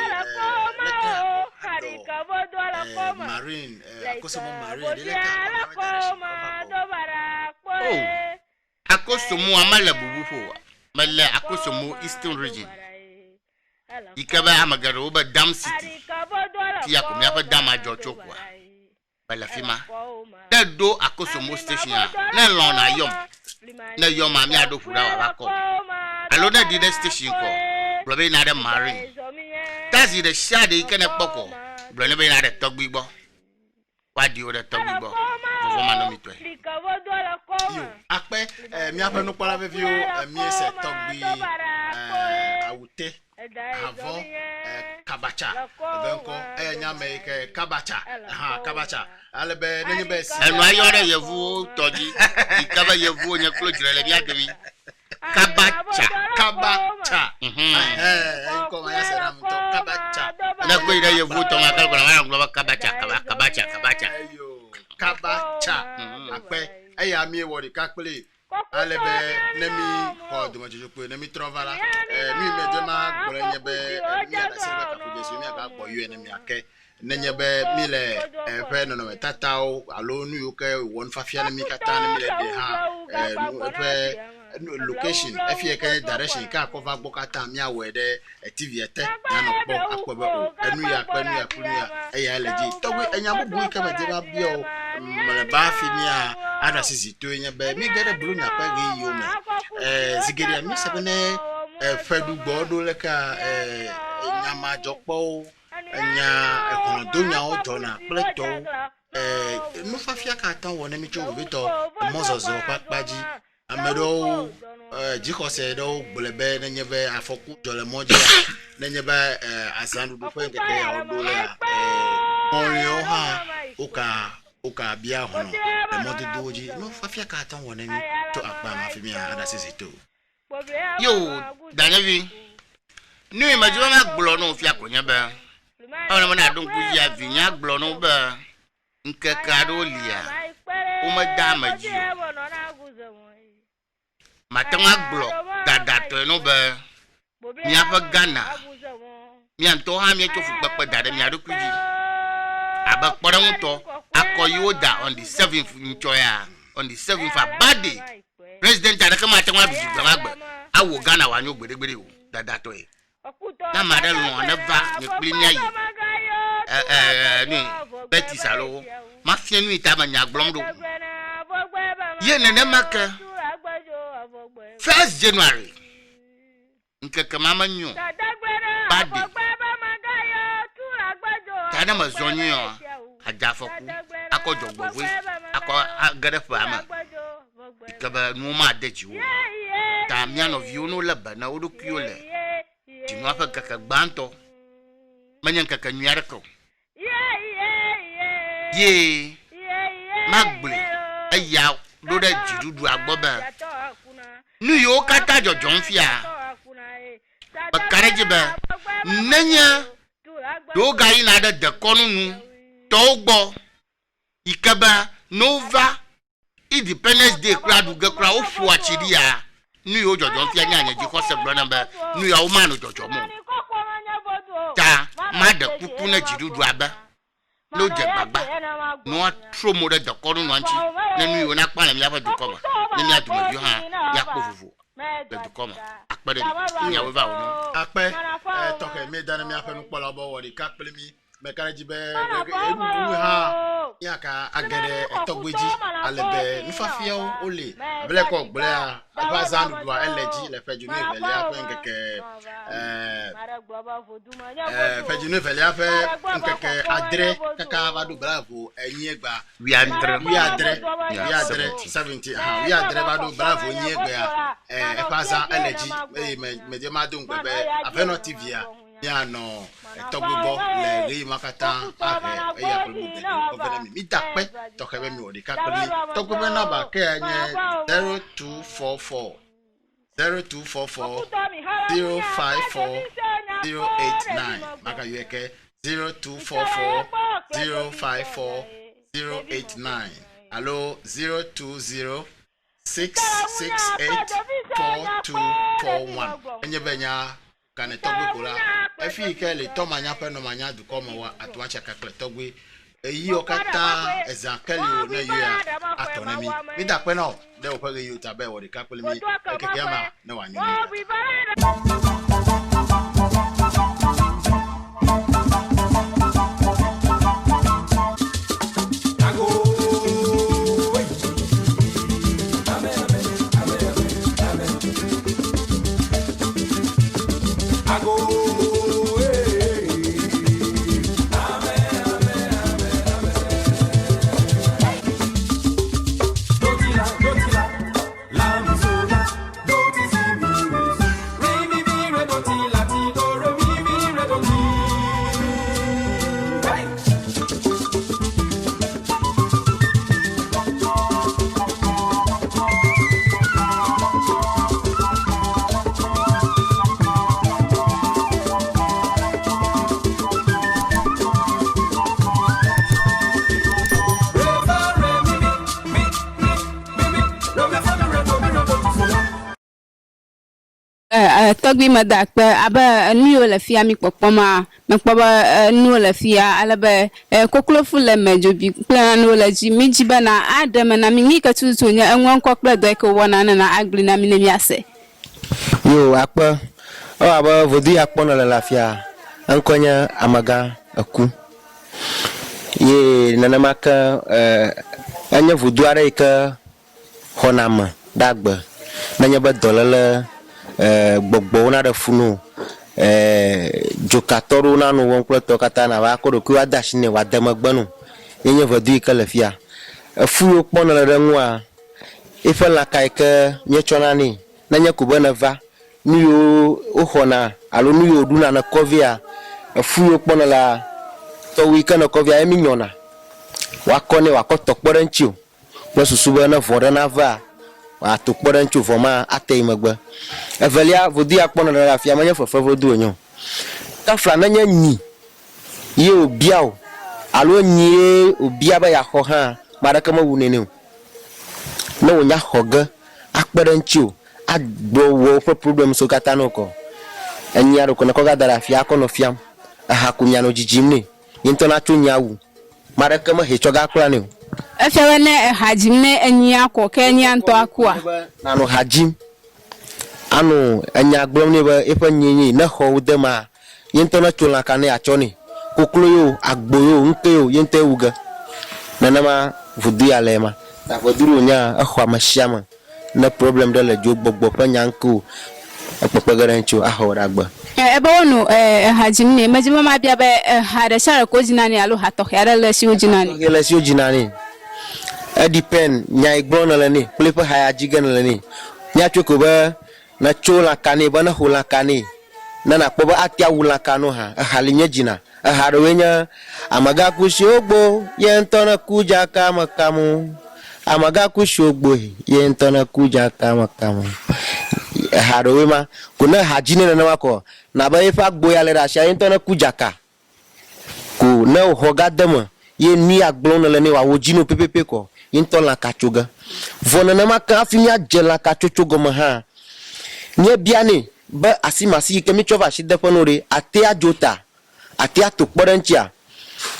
marine akosomo marine de akosomo amala bubupo mala akosomo eastern region ikaba amagaro ba dam city kia ko miapa dam ajocho kwa bala fima da do akosomo station na lon na yom ami ado fura wa bako alo na di station ko blobe na de marine tazi de shade ikene poko blobe na de togbigbo wadi o de togbigbo fofo mano mitwe yo ape miapa no pala vevio mi ese togbi awute avant kabacha benko nyame ke kabacha kabacha alebe nenye bes enu ayore yevu toji ikaba yevu nya klojire le biademi kabacha ko maya sera mto kabacha na ko ida yevu to makal ko na ngloba kabacha akpe eya mi wori kakple alebe nemi ko do majojo pe nemi travala mi medema golenye be mi ada sebe ka kujesu mi aga gbo yu enemi ake nenye be mi le pe no no tatao alo nu yo ke won fafia na mi kata na mi le de ha pe location efie ke direction ka cover gbokata mi awede TV ete na no po akobe enu ya eya leji towe enyamo bu ka be deba bio mala ba fi mi a ada sisi to enya be mi gere blu nya pa ge yo me zigeri mi sebene fedu gbodo le ka nyama jopo enya ekono do nya ojo na pleto no fafia ka tan wona mi cho beto mozozo papaji amedo jikose do bulebe nenyebe afoku jole moja nenyebe asandu do fe keke ya odole onyo ha uka bia hono modi doji no fafia ka tan wona mi to akpa ma fi mi ada sesito yo danyavi nu imagine na gbo no fi akonya ba ona mo na don ku ya vinya gbo no ba nke kado lia o ma dama ji matanga gbo dada to no ba mi apa Ghana mi anto ha mi to fu papa dada mi adokuji aba kpora nto akoyoda on the 7th nchoya on the 7th abade president ada kama atanga bi gbagba awo Ghana wa nyo gbedegbede o dada to e na madal no na va ni plinya yi ni beti salo ma fienu itaba nya glomdo ye nene maka 1st January nke kama manyo bade tada mazonyo ajafoku akojogbovu akọ agadefa ama ikaba numa adejiwo ta mian of you no laba na odokuole tinu afa kaka gbanto manyan kaka nyarko ye magbule aya lore jidudu agboba nu yo kata jojon fia bakareji be nenya do gai na de konunu togbo ikaba nova Independence Day crowd go crowd ofu achiri ya nu yo jojo ti anya anya ji concept bro number nu ya o man jojo mo ta ma de pupu na jirudu aba no je gbagba no tro mo de koru no anchi na nu yo na pa na mi aba du koma na mi adu mo ha ya ko fufu de du koma apere ni ya we ba wo ape toke me dana mi afa nu pola bo wori ka pele mi me kare jibe ebu ha ya ka agere etogbeji alebe nfafia ole abele ko gbele a abazan do eleji le fejunu vele afa nkeke fejunu vele afa nkeke adre kaka badu bravo enyi egba wi adre 70 ha wi adre badu bravo enyi egba abazan eleji me de madun gbebe Aveno TV ya no togbo le ri makata ahe ya pelu de ovena mi dape to kebe mi odi ka pelu togbo na ba ke anye 0244 054 089 maka yueke 0244 054 089 allo 020 668 4241 enye benya kane togbe kola efi kele to manya pe no manya du komo wa atwacha kakle togbe eyi okata ezakeli o na ya atonemi mi da pe no de o pe yi ta be wo de kakle mi keke ama na wa nyu togbi madakpe abe nuyo le fia mi kpokpoma me kpoba nuyo le fia alebe koklofu le mejobi kple nuyo le ji mi ji bana ademe na mi ngika tutu nya enwon kokple do ke wona na agli na mi ne miase yo akpa o aba vodi akpo na la fia ankonya amaga aku ye nana maka anya vodu ara ika honama dagba nanya ba dolala gbogbo na da funu jokatoru na no won kleto kata na ba ko ku adashi ne wa damagbanu yenye vodu ka lafia fu po na la nwa ifa la kai ka nye chonani na nye ku bana va ni yo ohona alo ni yo duna na kovia fu po na la to wi ka na kovia emi nyona wa kone wa ko tokpore nchiu wa susuba na vore na va wa tokpore nchiu voma atei magba evelia vodi akpona na afia manya fofa vodu onyo ta fla na nya ni ye obiao alo ni obia ba ya ho ha baraka ma wunene na wonya hoga akpere nchiu agbo wo problem so kata no ko enya ro ko na ko ga dara afia ko no fiam aha kunya no jijimne yinto na tunya wu baraka ma he choga akra ne efewe ne hajimne enya ko kenya nto akwa na no hajim anu anya glom ne ba efa nyinyi na ho dema yento na chula kane achoni koklo yo agbo yo nke yo yente uga nanama vudu alema na voduru nya ahwa mashama na problem de la jo gbogbo panyanku apopagarancho ahora agba ebe wono hajimne majima ma bia be hada shara ko jinani alo hato yara la shi jinani la shi jinani depend nya igbona la ni plepa haya jigan la ni nya choko ba na chola kane bana hula kane nana kpoba atia wula kano ha halinya jina harwenya amaga kushogbo yentona kuja kama kamu amaga kushogbo yentona kuja kama kamu harowema kuna hajine na wako na ba ifa gboya le rasha yin to na kujaka ku na hoga dama ye ni agbon le ni wa wojino pepepe ko yin to la kachoga vona na maka afimia jela kachochogo ma ha nye biane ba asimasi kemi chova shi deponore ate ajota ate atokporanchia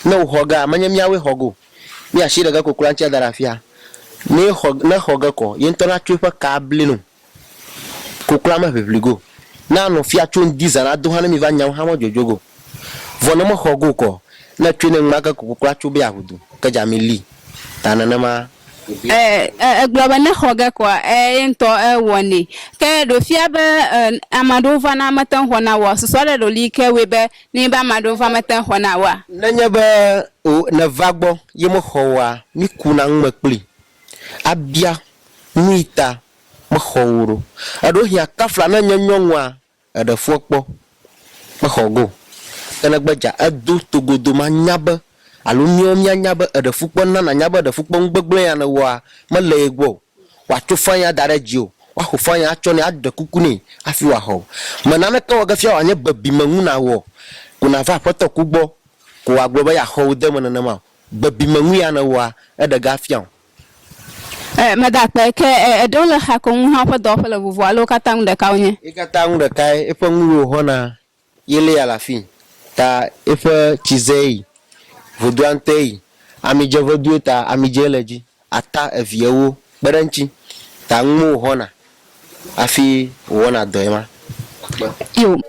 na hoga manyamia we hogo mi ashira ga kokuranchia darafia ni na hoga ko yin to na chupa kablinu kokurama pepligo na no fia chon dizana do hana mi va nyam ha mo jojogo vona mo hogo ko na twene ngaka kokura chubi ahudu ka jamili tanana ma global na hoga kwa into woni ke do fia be amado va na matan hona wa so so do li ke we be ni ba amado va matan hona wa nanya be na vagbo yemo howa mi kuna ngmakpli abia muita ma howro ado hia kafla na nyanyonwa ada fokpo ma hogo kana gbaja adu togodo ma nyaba alumio nyaba ada fukpo na nyaba ada fukpo ngbegble ya na wa malegwo wa tofanya darajio wa hofanya achoni adda kukuni afi wa ho manana ka waga fia anya babi manguna wo kuna va poto kubo ko agbo ya ho de manana ma babi mangu ya na wa ada gafia madakpe ke dole ha ko ha pa do pa le vo alo katang de kaunye ikatang de kai e panguru hona yele ya la fin ta ife chizei voduantei amije vodueta amijeleji ata eviewo beranchi ta nmu hona afi wona doema yo